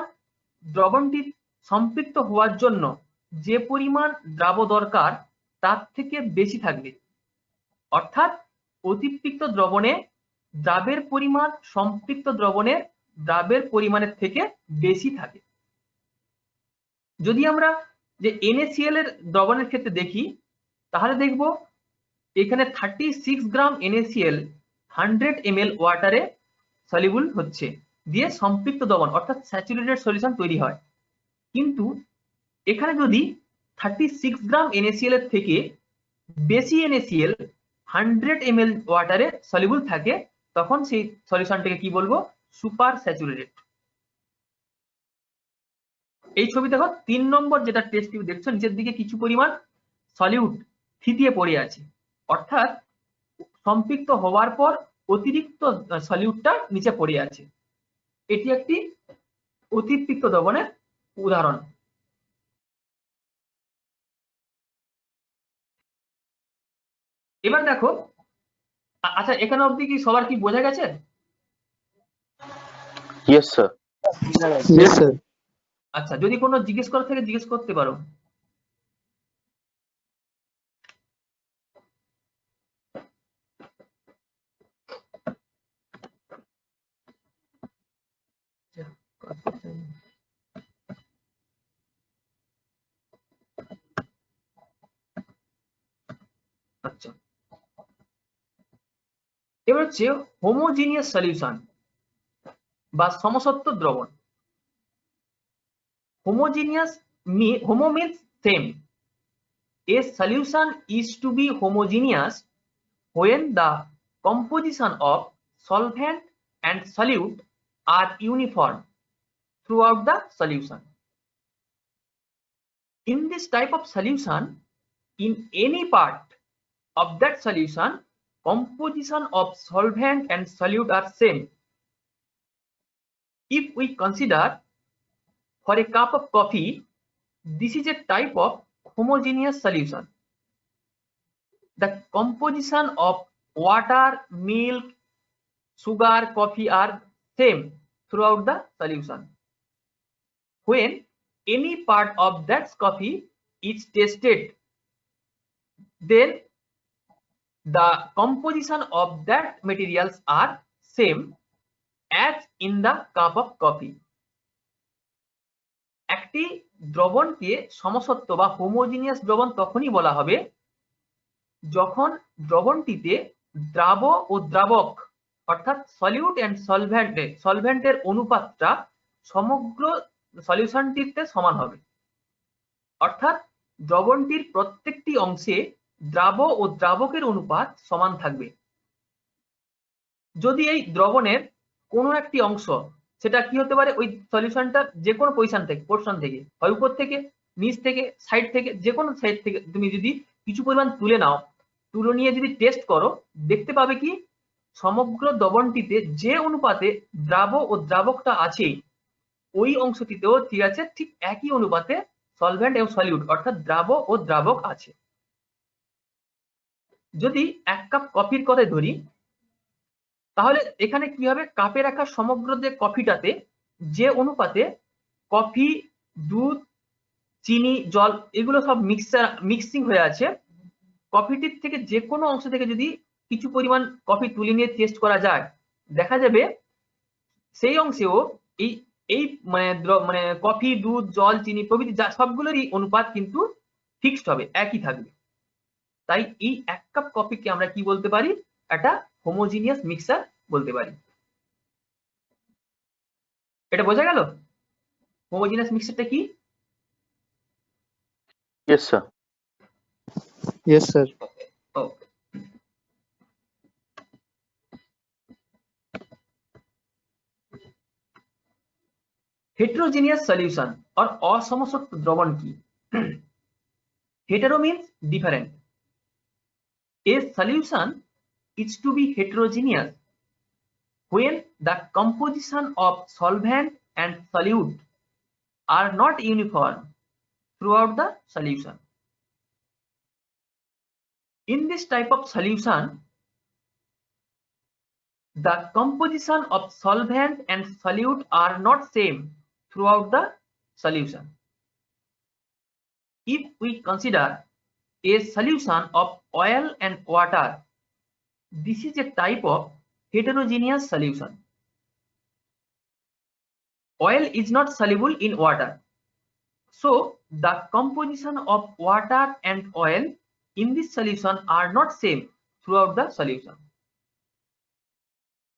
Speaker 1: দ্রবণটি সম্পৃক্ত হওয়ার জন্য যে পরিমাণ দ্রাব দরকার তার থেকে বেশি থাকবে, অর্থাৎ অতিপৃক্ত দ্রবণে দ্রাবের পরিমাণ সম্পৃক্ত দ্রবণের দ্রাবের পরিমাণের থেকে বেশি থাকে। যদি আমরা যে NaCl এর দ্রবণের ক্ষেত্রে দেখি, তাহলে দেখব এখানে 36 গ্রাম NaCl 100 ml ওয়াটারে সলিউবল হচ্ছে, দিয়ে সম্পৃক্ত দ্রবণ অর্থাৎ স্যাচুরেটেড সলিউশন তৈরি হয়। কিন্তু এখানে যদি 36 গ্রাম NaCl এর থেকে বেশি NaCl 100 ml ওয়াটারে সলিউবল থাকে, তখন সেই সলিউশনটাকে কি বলবো? Super saturated. এই ছবি দেখো 3 নম্বর যেটা টেস্ট টিউব দেখছো, নিচের দিকে কিছু পরিমাণ সলিউট থিতিয়ে পড়ে আছে, অর্থাৎ সম্পৃক্ত হওয়ার পর অতিরিক্ত সলিউটটা নিচে পড়ে আছে। এটি একটি অতিরিক্ত দ্রবণের উদাহরণ। এবার দেখো, আচ্ছা এখানে অবধি কি সবার কি বোঝা গেছে?
Speaker 4: Yes, sir.
Speaker 3: Yes, sir.
Speaker 1: আচ্ছা, যদি কোনো জিজ্ঞেস করার থাকে জিজ্ঞেস করতে পারো। আচ্ছা, এবার হচ্ছে হোমোজিনিয়াস সলিউশন বা সমসত্ব দ্রবণ। Homogeneous homo means same. A solution is to be homogeneous when the composition of solvent and solute are uniform throughout the solution. In this type of solution, in any part of that solution, composition of solvent and solute are same. If we consider for a cup of coffee, this is a type of homogeneous solution. The composition of water, milk, sugar, coffee are same throughout the solution. When any part of that coffee is tasted, then the composition of that materials are same as in the cup of coffee. একটি দ্রবণকে সমসত্ব বা homogeneous দ্রবণ তখনই বলা হবে যখন দ্রবণটিতে দ্রাব ও দ্রাবক অর্থাৎ solute and সলভেন্টের অনুপাতটা সমগ্র সলিউশনটিতে সমান হবে, অর্থাৎ দ্রবণটির প্রত্যেকটি অংশে দ্রাব ও দ্রাবকের অনুপাত সমান থাকবে। যদি এই দ্রবণের কোনো একটি অংশ, সেটা কি হতে পারে, ওই সলিউশনটার যে কোনো পোরশন থেকে, হয় উপর থেকে, নিচ থেকে, সাইড থেকে, যে কোনো সাইড থেকে তুমি যদি কিছু পরিমাণ তুলে নাও, তুলে নিয়ে যদি টেস্ট করো, দেখতে পাবে কি সমগ্র দ্রবণটিতে যে অনুপাতে দ্রাব ও দ্রাবকটা আছে, ওই অংশটিতেও ঠিক আছে, ঠিক একই অনুপাতে সলভেন্ট এবং সলিউট অর্থাৎ দ্রাব ও দ্রাবক আছে। যদি 1 কাপ কফির কথা ধরি, তাহলে এখানে কি হবে, কাপে রাখা সমগ্র যে কফিটাতে যে অনুপাতে কফি, দুধ, চিনি, জল এগুলো সব মিক্সিং হয়ে আছে, কফিটির থেকে যে কোনো অংশ থেকে যদি কিছু পরিমাণ কফি তুলে নিয়ে টেস্ট করা যায়, দেখা যাবে সেই অংশেও এই এই মানে কফি, দুধ, জল, চিনি প্রভৃতি সবগুলোরই অনুপাত কিন্তু ফিক্সড হবে, একই থাকবে। তাই এই 1 কাপ কফিকে আমরা কি বলতে পারি, একটা হোমোজিনিয়াস মিক্সচার বলতে পারি। এটা বোঝা গেল হোমোজিনিয়াস মিক্সচারটা কি?
Speaker 4: Yes, sir.
Speaker 3: Yes, sir.
Speaker 1: Okay. Heterogeneous solution or অসমসত্ব দ্রবণ কি? Hetero means different. A solution is to be heterogeneous when the composition of solvent and solute are not uniform throughout the solution. In this type of solution, the composition of solvent and solute are not same throughout the solution. If we consider a solution of oil and water, this is a type of heterogeneous solution. Oil is not soluble in water, so the composition of water and oil in this solution are not same throughout the solution.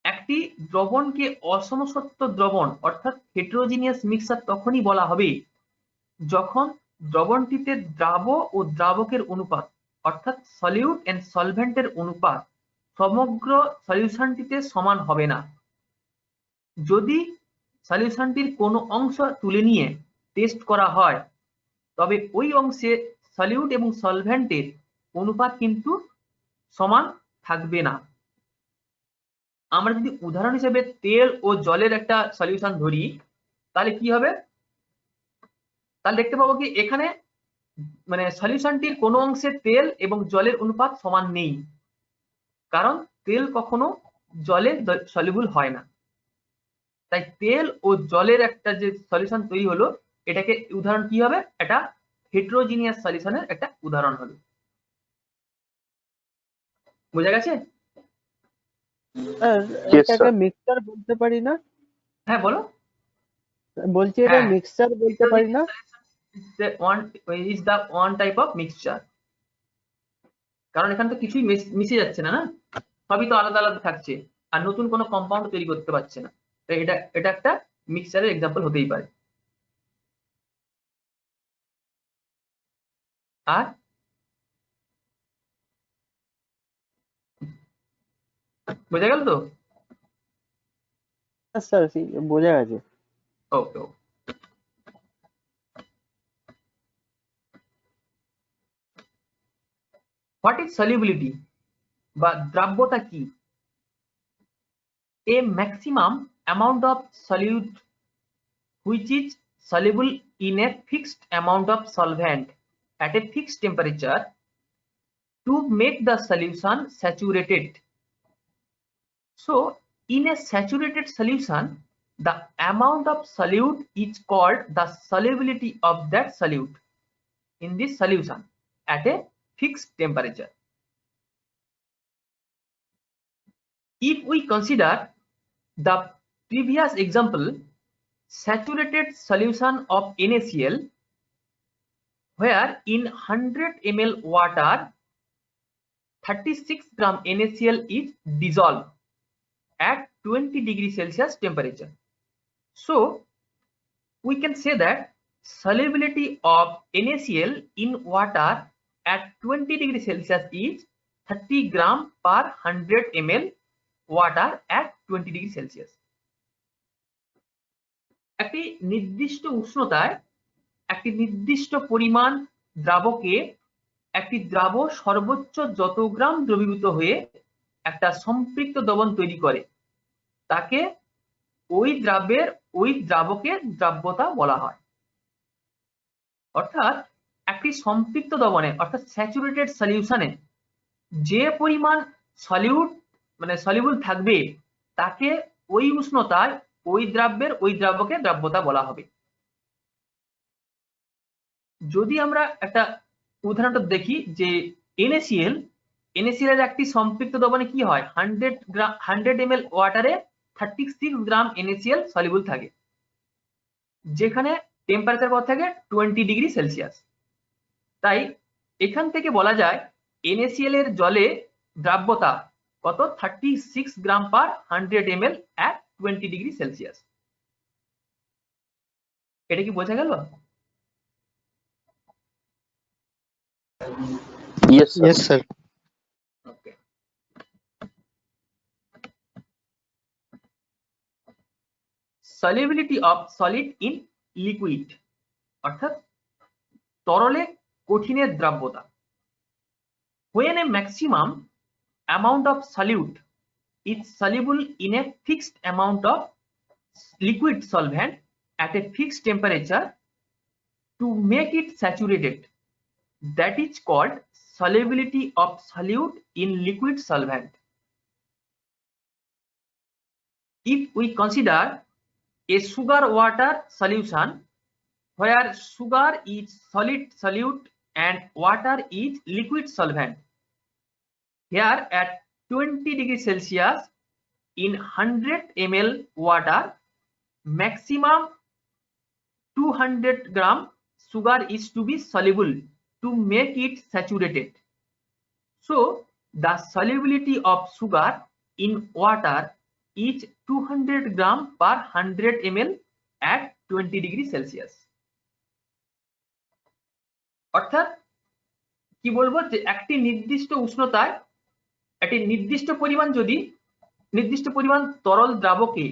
Speaker 1: একটি একটি দ্রবণকে অসমসত্ব দ্রবণ অর্থাৎ হেটেরোজিনিয়াস mixer তখনই বলা হবে যখন দ্রবণটিতে দ্রাব ও দ্রাবকের অনুপাত অর্থাৎ সলিউট এন্ড সলভেন্টের অনুপাত সমগ্র সলিউশনটিতে সমান হবে না। যদি সলিউশনটির কোনো অংশ তুলে নিয়ে টেস্ট করা হয় তবে ওই অংশে সলিউট এবং সলভেন্টের অনুপাত কিন্তু সমান থাকবে না। আমরা যদি উদাহরণ হিসেবে তেল ও জলের একটা সলিউশন ধরি তাহলে কি হবে, তাহলে দেখতে পাবো কি এখানে মানে সলিউশনটির কোনো অংশে তেল এবং জলের অনুপাত সমান নেই, কারণ তেল কখনো জলে সলিউবল হয় না। তাই তেল ও জলের একটা যে সলিউশন তৈরি হলো এটাকে উদাহরণ কি হবে, এটা হেটেরোজিনিয়াস সলিউশনের একটা উদাহরণ হলো। বোঝা গেছে?
Speaker 6: স্যার
Speaker 4: Yes,
Speaker 6: এটাকে
Speaker 4: sir.
Speaker 6: মিক্সচার বলতে পারি না?
Speaker 1: হ্যাঁ বলো।
Speaker 6: বলছি এটা
Speaker 1: হ্যাঁ।
Speaker 6: মিক্সচার বলতে পারি না?
Speaker 1: is the one type of mixture, কারণ এখানে তো কিছুই মিশে যাচ্ছে না, সবই তো আলাদা আলাদা থাকছে আর নতুন কোনো কম্পাউন্ড তৈরি করতে পারছে না। তাই এটা একটা মিক্সচারের এক্সাম্পল হতেই পারে। আর বোঝা গেল তো?
Speaker 6: স্যার বোঝা গেছে।
Speaker 1: ওকে। হোয়াট ইজ সলিউবিলিটি বা দ্রাব্যতা কি? A maximum amount of solute which is soluble in a fixed amount of solvent at a fixed temperature to make the solution saturated. So in a saturated solution the amount of solute is called the solubility of that solute in this solution at a fixed temperature. If we consider the previous example, saturated solution of NaCl, where in 100 ml water 36 gram NaCl is dissolved at 20 degrees Celsius temperature. So we can say that solubility of NaCl in water at 20 degrees Celsius is 30 gram per 100 ml water at 20 degree Celsius. একটি নির্দিষ্ট উষ্ণতায় একটি নির্দিষ্ট পরিমাণ দ্রাবকে একটি দ্রাব সর্বোচ্চ যত গ্রাম দ্রবীভূত হয়ে একটা সম্পৃক্ত দ্রবণ তৈরি করে তাকে ওই দ্রাবকের দ্রাব্যতা বলা হয়। অর্থাৎ একটি সম্পৃক্ত দ্রবণে অর্থাৎ স্যাচুরেটেড সলিউশনে যে পরিমাণ সলিউবল থাকবে তাকে ওই উষ্ণতায় ওই দ্রাবকের দ্রাব্যতা বলা হবে। যদি আমরা একটা উদাহরণটা দেখি যে NaCl এর একটি সম্পৃক্ত দ্রবণে কি হয়, 100 ml ওয়াটারে 36 গ্রাম NaCl সলিউবল থাকে, যেখানে টেম্পারেচার কত থাকে 20 ডিগ্রি সেলসিয়াস। তাই এখান থেকে বলা যায় NaCl এর জলে দ্রাব্যতা কত, 36 গ্রাম পার 100 ml at 20 ডিগ্রি সেলসিয়াস। এটা কি বোঝা গেল?
Speaker 4: Yes, sir.
Speaker 3: Yes, sir.
Speaker 1: Okay. Solubility of solid in liquid, অর্থাৎ তরলে কঠিনের দ্রাব্যতা। When a maximum amount of solute is soluble in a fixed amount of liquid solvent at a fixed temperature to make it saturated, that is called solubility of solute in liquid solvent. If we consider a sugar water solution where sugar is solid solute and water is liquid solvent, here at 20 degrees Celsius in 100 ml water maximum 200 gram sugar is to be soluble to make it saturated. So the solubility of sugar in water each 200 gram per 100 ml at 20 degree Celsius। অর্থাৎ কি বলবো যে একটি নির্দিষ্ট উষ্ণতায় একটি নির্দিষ্ট পরিমাণ তরল দ্রাবকে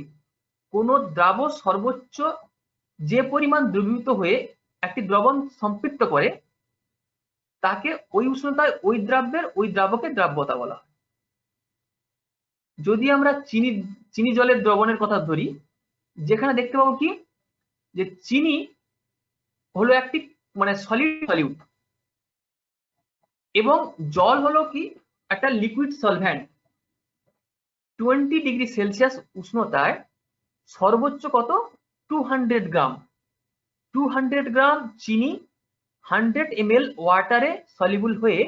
Speaker 1: কোন দ্রাব সর্বোচ্চ যে পরিমাণ দ্রবীভূত হয়ে একটি দ্রবণ সম্পৃক্ত করে তাকে ওই উষ্ণতায় ওই দ্রাবকের দ্রাব্যতা বলা হয়। যদি আমরা চিনি জলের দ্রবণের কথা ধরি, যেখানে দেখতে পাবো কি যে চিনি হলো একটি মানে সলিউট এবং জল হলো কি একটা লিকুইড সলভ্যান্ট। 20 ডিগ্রি সেলসিয়াস উষ্ণতায় সর্বোচ্চ কত 200 গ্রাম 200 গ্রাম চিনি 100 ml ওয়াটারে সলিবল হয়ে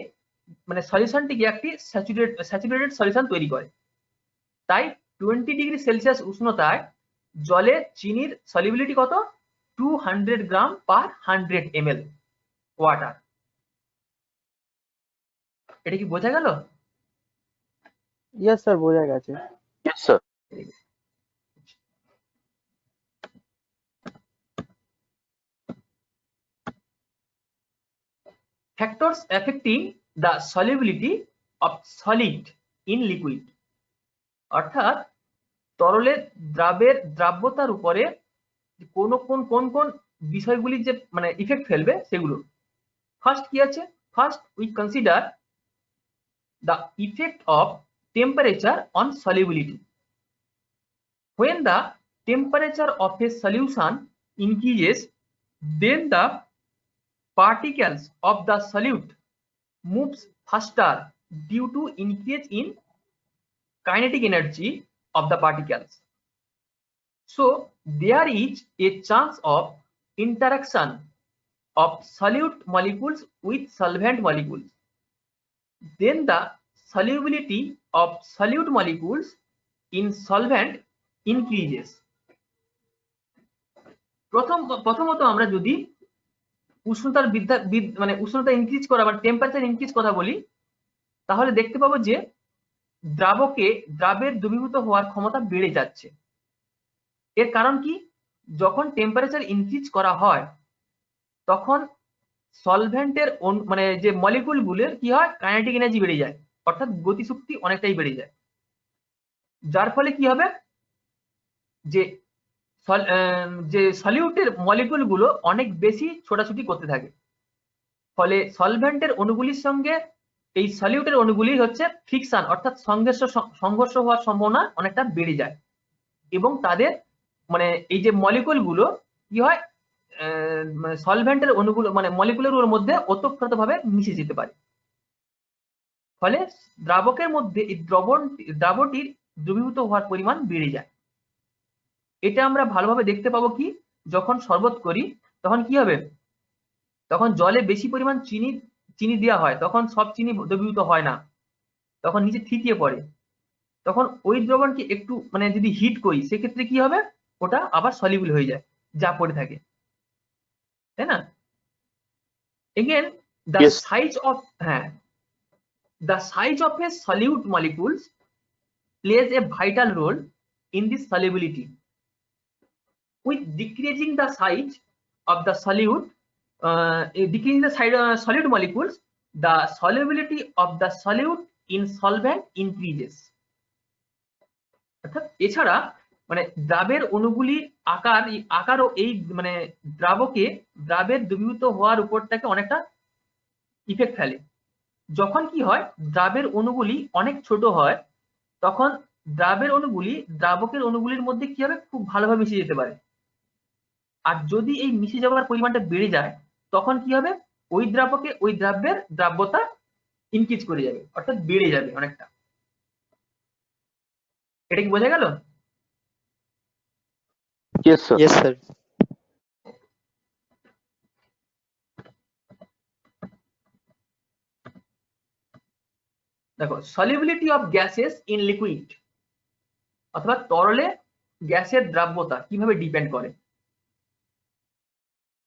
Speaker 1: মানে সলিউশনটিকে একটি স্যাচুরেটেড সলিউশন তৈরি করে। তাই 20 ডিগ্রি সেলসিয়াস উষ্ণতায় জলে চিনির সলিবিলিটি কত 200 গ্রাম পার 100 ml ওয়াটার। এটা কি বোঝা গেল?
Speaker 6: ইয়েস স্যার, বোঝা গেছে।
Speaker 4: Yes, sir.
Speaker 1: Factors affecting the solubility of solid in liquid, অর্থাৎ তরলের দ্রাব্যতার উপরে কোন কোন বিষয়গুলি যে মানে ইফেক্ট ফেলবে সেগুলো। ফার্স্ট কি আছে? First we consider the effect of temperature on solubility. When the temperature of a solution increases, then the particles of the solute moves faster due to increase in kinetic energy of the particles. So there is a chance of interaction of solute molecules with solvent molecules. Then the solubility of solute molecules in solvent increases. প্রথমত আমরা যদি উষ্ণতা increase করা বা temperature increase কথা বলি, তাহলে দেখতে পাবো যে দ্রাবের দ্রবীভূত হওয়ার ক্ষমতা বেড়ে যাচ্ছে। এর কারণ কি? যখন টেম্পারেচার ইনক্রিজ করা হয় তখন সলভেন্টের মানে যে মলিকুল গুলোর কি হয় কাইনেটিক এনার্জি বেড়ে যায়, অর্থাৎ গতিশক্তি অনেকটাই বেড়ে যায়। যার ফলে কি হবে যে সলিউটের মলিকুল গুলো অনেক বেশি ছোটাছুটি করতে থাকে। ফলে সলভেন্টের অণুগুলির সঙ্গে এই সলিউটের অণুগুলি হচ্ছে ফ্রিকশন অর্থাৎ সংঘর্ষ হওয়ার সম্ভাবনা অনেকটা বেড়ে যায় এবং তাদের মানে এই যে মলিকুল গুলো কি হয় সলভেন্টের অণুগুলো মানে মলিকুলের মধ্যে ওতপ্রোতভাবে মিশে যেতে পারে। ফলে দ্রাবকের মধ্যে এই দ্রাবটির দ্রবীভূত হওয়ার পরিমাণ বেড়ে যায়। এটা আমরা ভালোভাবে দেখতে পাবো কি যখন শরবত করি তখন কি হবে, তখন জলে বেশি পরিমাণ চিনি দেওয়া হয়, তখন সব চিনি দ্রবীভূত হয় না, তখন নিচে থিতিয়ে পড়ে। তখন ওই দ্রবণকে একটু মানে যদি হিট করি সেক্ষেত্রে কি হবে, ওটা আবার সলিউবল হয়ে যায় যা পড়ে থাকে, তাই না? Again the
Speaker 4: Yes.
Speaker 1: size of a solute molecules plays a vital role in this solubility. With decreasing the size of the solute, solute molecules, the solubility of the solute in solvent increases. অর্থাৎ এছাড়া মানে দ্রাবের অণুগুলির আকারও এই মানে দ্রাবের দ্রবীভূত হওয়ার উপরটাকে অনেকটা effect ফেলে। যখন কি হয় দ্রাবের অণুগুলি অনেক ছোট হয় তখন দ্রাবের অণুগুলি দ্রাবকের অণুগুলির মধ্যে কি হবে খুব ভালোভাবে মিশে যেতে পারে। আর যদি এই মিশে যাওয়ার পরিমাণটা বেড়ে যায় তখন কি হবে ওই দ্রাব্যের দ্রাব্যতা ইনক্রিজ করে যাবে, অর্থাৎ বেড়ে যাবে অনেকটা। এটা কি বোঝা গেল?
Speaker 4: Yes, sir.
Speaker 3: Yes, sir.
Speaker 1: দেখো solubility of gases in liquid অথবা তরলে গ্যাসের দ্রাব্যতা কিভাবে ডিপেন্ড করে।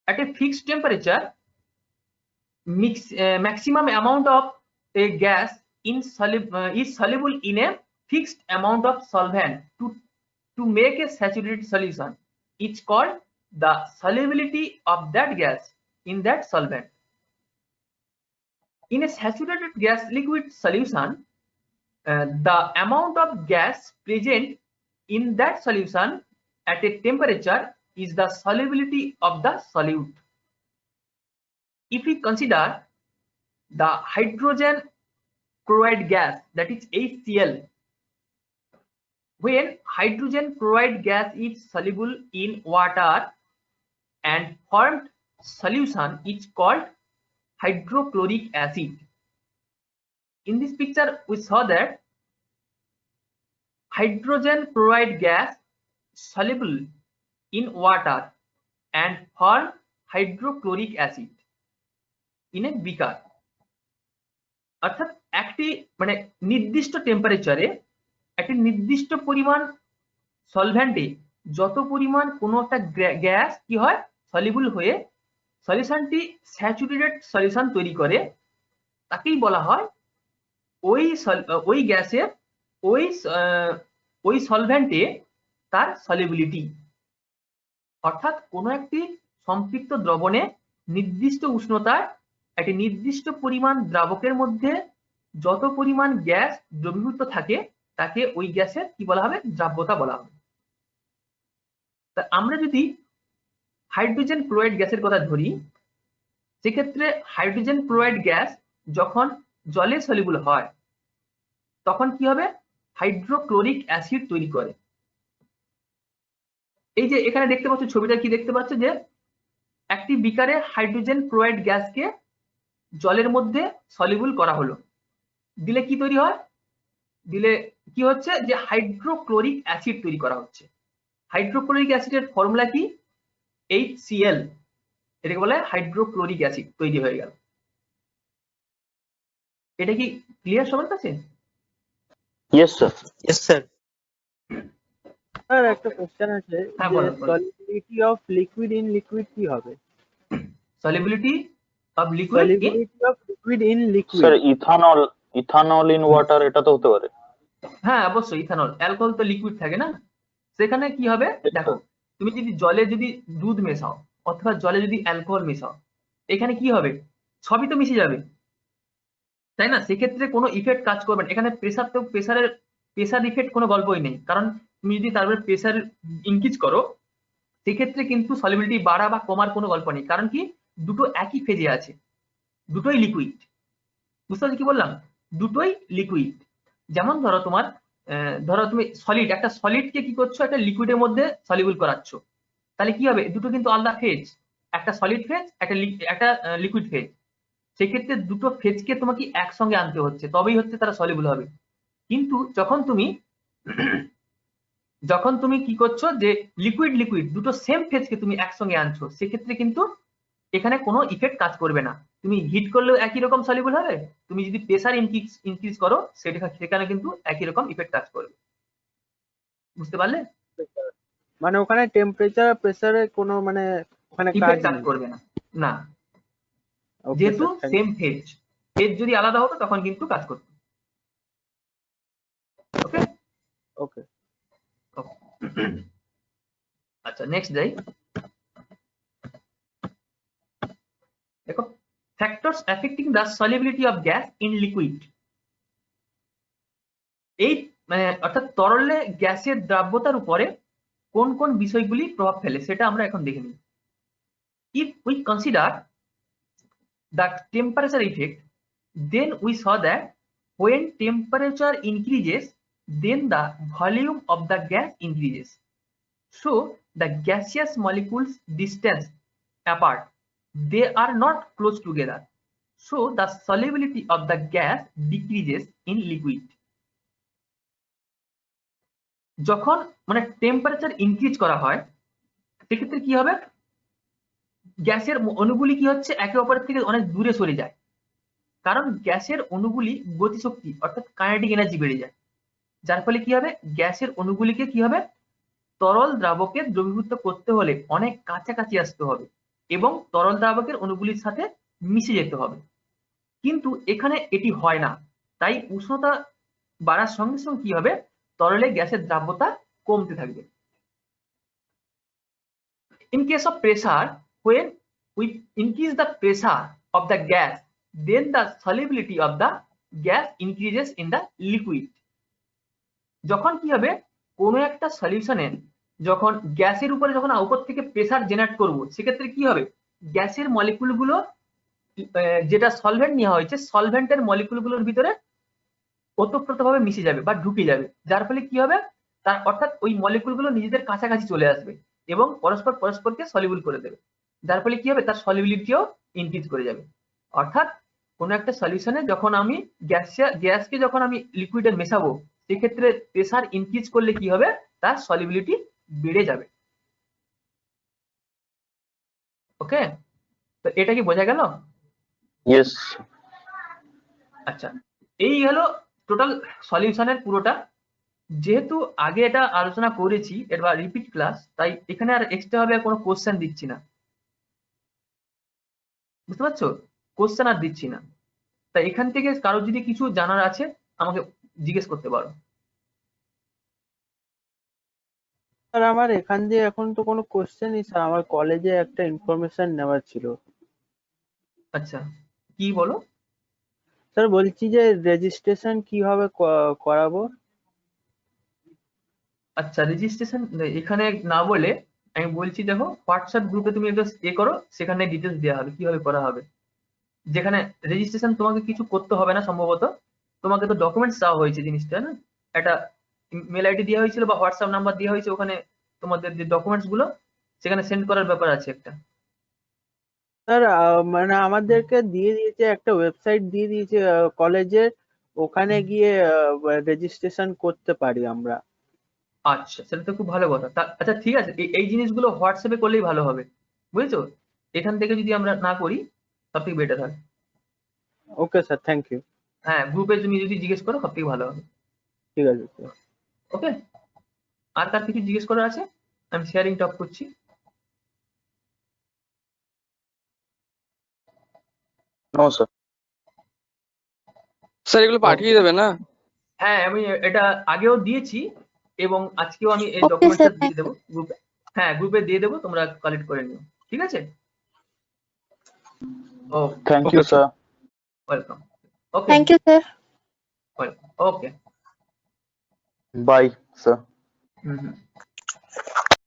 Speaker 1: at a fixed temperature maximum amount of a gas is soluble in a fixed amount of solvent to make a saturated solution is called the solubility of that gas in that solvent. In a saturated gas liquid solution, the amount of gas present in that solution at a temperature is the solubility of the solute. If we consider the hydrogen chloride gas, that is HCl, when hydrogen chloride gas is soluble in water and formed solution is called hydrochloric acid. In this picture we saw that hydrogen chloride gas soluble in water and form hydrochloric acid in a beaker. অর্থাৎ একটি মানে নির্দিষ্ট টেম্পারেচারে একটি নির্দিষ্ট পরিমাণ সলভেন্টে যত পরিমাণ কোনো একটা গ্যাস কি হয় সলিবল হয়ে সলিউশনটি স্যাচুরেটেড সলিউশন তৈরি করে, তাকেই বলা হয় ওই গ্যাসের ওই সলভেন্টে তার সলিবিলিটি। অর্থাৎ কোনো একটি সম্পৃক্ত দ্রবণে নির্দিষ্ট উষ্ণতায় একটি নির্দিষ্ট পরিমাণ দ্রাবকের মধ্যে যত পরিমাণ গ্যাস দ্রবীভূত থাকে তাকে ওই গ্যাসের কি বলা হবে, দ্রাব্যতা বলা হবে। তা আমরা যদি হাইড্রোজেন ক্লোরাইড গ্যাসের কথা ধরি, সেক্ষেত্রে হাইড্রোজেন ক্লোরাইড গ্যাস যখন জলে সলিবল হয় তখন কি হবে, হাইড্রোক্লোরিক অ্যাসিড তৈরি করে। এই যে এখানে দেখতে পাচ্ছ ছবিটা কি দেখতে পাচ্ছ যে একটি বিকারে হাইড্রোজেন ক্লোরাইড গ্যাসকে জলের মধ্যে সলিবল করা হলো, দিলে কি তৈরি হয়, দিলে কি হচ্ছে যে হাইড্রোক্লোরিক অ্যাসিড তৈরি করা হচ্ছে। হাইড্রোক্লোরিক অ্যাসিডের ফর্মুলা কি, HCl, এটাকে বলে হাইড্রোক্লোরিক অ্যাসিড তৈরি হয়ে গেল। এটা কি ক্লিয়ার সবার কাছে?
Speaker 4: Yes, sir.
Speaker 3: Yes, sir.
Speaker 6: Sir একটা কোশ্চেন আছে,
Speaker 1: হ্যাঁ, বলো, বলো।
Speaker 6: Solubility of liquid in liquid কি হবে?
Speaker 1: Solubility of liquid
Speaker 6: solubility of liquid in liquid
Speaker 4: Sir, ethanol in water এটা তো হতে পারে।
Speaker 1: হ্যাঁ অবশ্যই, ইথানল, অ্যালকোহল তো লিকুইড থাকে না, সেখানে কি হবে দেখো, তুমি যদি জলে যদি দুধ মেশাও অথবা জলে যদি অ্যালকোহল মেশাও, এখানে কি হবে, সবই তো মিশে যাবে, তাই না? সেক্ষেত্রে কোনো ইফেক্ট কাজ করবে না। এখানে প্রেসার তো প্রেসার ইফেক্ট কোনো গল্পই নেই, কারণ তুমি যদি তারপরে প্রেসার ইনক্রিজ করো সেক্ষেত্রে কিন্তু সলিবিলিটি বাড়া বা কমার কোনো গল্প নেই, কারণ কি দুটো একই ফেজে আছে, দুটোই লিকুইড। বুঝতে পারছি কি বললাম, দুটোই লিকুইড। যেমন ধরো তোমার ধরো তুমি সলিড, একটা সলিডকে কি করছো, একটা লিকুইডের মধ্যে সলিবল করাচ্ছ, তাহলে কি হবে, দুটো কিন্তু আলাদা ফেজ, একটা সলিড ফেজ একটা লিকুইড ফেজ। সেক্ষেত্রে দুটো ফেজকে তোমাকে একসঙ্গে আনতে হচ্ছে, তবেই হচ্ছে তারা সলিবল হবে। কিন্তু যখন তুমি কি করছো যে লিকুইড দুটো সেম ফেজকে তুমি একসঙ্গে আনছো, সেক্ষেত্রে কিন্তু এখানে কোনো ইফেক্ট কাজ করবে না। তুমি হিট করলেও একই রকম সলিবল হবে, তুমি যদি প্রেসার ইনক্রিজ করো সেখানে কিন্তু একই রকম ইফেক্ট কাজ করবে। বুঝতে পারলে?
Speaker 6: মানে ওখানে টেম্পারেচার প্রেসারে কোনো মানে ওখানে
Speaker 1: ইফেক্ট কাজ
Speaker 6: নেই।
Speaker 1: করবে না, না,
Speaker 6: Okay,
Speaker 1: যেহেতু
Speaker 6: sir, thank
Speaker 1: সেম ফেজ যদি আলাদা হতো তখন কিন্তু কাজ করতো। ওকে,
Speaker 6: you. Okay.
Speaker 1: আচ্ছা নেক্সট যাই। দেখো, factors affecting the solubility of gas in liquid. এই মানে অর্থাৎ তরলে গ্যাসের দ্রাব্যতার উপরে কোন কোন বিষয়গুলি প্রভাব ফেলে সেটা আমরা এখন দেখে নিই। If we consider the temperature effect, then we saw that when temperature increases then the volume of the gas increases, so the gaseous molecules distance apart, they are not close together, so the solubility of the gas decreases in liquid. যখন মানে temperature increase করা হয় সেক্ষেত্রে কি হবে, গ্যাসের অণুগুলি কি হচ্ছে একে অপরের থেকে অনেক দূরে সরে যায়, কারণ গ্যাসের অণুগুলি গতিশক্তি অর্থাৎ কাইনেটিক এনার্জি বেড়ে যায়, যার ফলে কি হবে, গ্যাসের অণুগুলিকে কি হবে, তরল দ্রাবকে দ্রবীভূত করতে হলে অনেক কাছাকাছি আসতে হবে এবং তরল দ্রাবকের অণুগুলির সাথে মিশে যেতে হবে। কিন্তু এখানে এটি হয় না, তাই উষ্ণতা বাড়ার সঙ্গে সঙ্গে কি হবে, তরলে গ্যাসের দ্রাব্যতা কমতে থাকবে। In case of pressure, when we increase the pressure of the gas, then the solubility of the gas increases in the liquid. যখন কি হবে, কোনো একটা সলিউশনে যখন গ্যাসের উপরে যখন উপর থেকে প্রেসার জেনারেট করব, সেক্ষেত্রে কি হবে, গ্যাসের মলিকুলগুলো যেটা সলভেন্ট নেওয়া হয়েছে, সলভেন্টের মলিকুলগুলোর ভিতরে ওতপ্রোতভাবে মিশে যাবে বা ঢুকে যাবে, যার ফলে কি হবে, তার অর্থাৎ ওই মলিকুলগুলো নিজেদের কাছাকাছি চলে আসবে এবং পরস্পরকে সলিউবল করে দেবে, যার ফলে কি হবে, তার সলিবিলিটিও ইনক্রিজ করে যাবে। অর্থাৎ কোনো একটা সলিউশনে যখন আমি গ্যাসকে যখন আমি লিকুইডে মেশাবো, সেক্ষেত্রে প্রেসার ইনক্রিজ করলে কি হবে, তার সলিবিলিটি বেড়ে যাবে। ওকে, তো এটা কি বোঝা গেল?
Speaker 4: ইয়েস।
Speaker 1: আচ্ছা, এই হলো টোটাল সলিউশনের পুরোটা। যেহেতু আগে এটা আলোচনা করেছি, এটা রিপিট ক্লাস, তাই এখানে আর এক্সট্রা ভাবে কোনো কোশ্চেন দিচ্ছি না, বুঝতে পারছো? কোশ্চেন আর দিচ্ছি না। তাই এখান থেকে কারোর যদি কিছু জানার আছে আমাকে জিজ্ঞেস করতে পারো।
Speaker 6: স্যার আমার এখান দিয়ে এখন তো কোনো কোশ্চেনই, স্যার আমার কলেজে একটা ইনফরমেশন নেওয়ার ছিল।
Speaker 1: আচ্ছা, কি বলো?
Speaker 6: স্যার বলছি যে রেজিস্ট্রেশন কিভাবে করাবো?
Speaker 1: আচ্ছা, রেজিস্ট্রেশন এখানে না বলে আমি বলছি, দেখো হোয়াটসঅ্যাপ গ্রুপে তুমি একটা করো, সেখানে ডিটেলস দেওয়া হবে কিভাবে করা হবে। যেখানে রেজিস্ট্রেশন তোমাকে কিছু করতে হবে না সম্ভবত, তোমাকে তো ডকুমেন্টস দেওয়া হয়েছে জিনিসটা, না একটা মেল আইডি দেওয়া হয়েছিল বা হোয়াটসঅ্যাপ নাম্বার দেওয়া হয়েছে, ওখানে তোমাদের যে ডকুমেন্টস গুলো সেখানে সেন্ড করার ব্যাপার আছে একটা।
Speaker 6: স্যার মানে আমাদেরকে দিয়ে দিয়েছে একটা ওয়েবসাইট দিয়ে দিয়েছে কলেজের, ওখানে গিয়ে রেজিস্ট্রেশন করতে পারি আমরা।
Speaker 1: আচ্ছা, সেটা তো খুব ভালো কথা। আচ্ছা ঠিক আছে, এই জিনিসগুলো হোয়াটসঅ্যাপে করলেই ভালো হবে, বুঝেছো? এখান থেকে যদি আমরা না করি সব থেকে বেটার হয়।
Speaker 6: Okay sir, thank you.
Speaker 1: হ্যাঁ, গ্রুপে তুমি যদি জিজ্ঞেস করো সব থেকে ভালো হবে।
Speaker 6: ঠিক আছে স্যার।
Speaker 1: ওকে, আর কার কিছু জিজ্ঞেস করার আছে? আমি শেয়ারিং টপ করছি।
Speaker 4: No sir.
Speaker 7: স্যার এগুলো পাঠিয়ে দেবে না?
Speaker 1: হ্যাঁ, আমি এটা আগেও দিয়েছি এবং আজকেও আমি এই
Speaker 8: ওকে
Speaker 1: ডকুমেন্টসটা
Speaker 8: স্যার,
Speaker 1: দিয়ে দেবো গ্রুপে। হ্যাঁ, গ্রুপে দিয়ে দেবো, তোমরা কালেক্ট করে নিও, ঠিক আছে? Oh,
Speaker 4: thank you sir.
Speaker 1: Welcome. Okay,
Speaker 8: thank you sir.
Speaker 1: Welcome. Okay.
Speaker 4: Bye sir.
Speaker 1: Hmm hmm.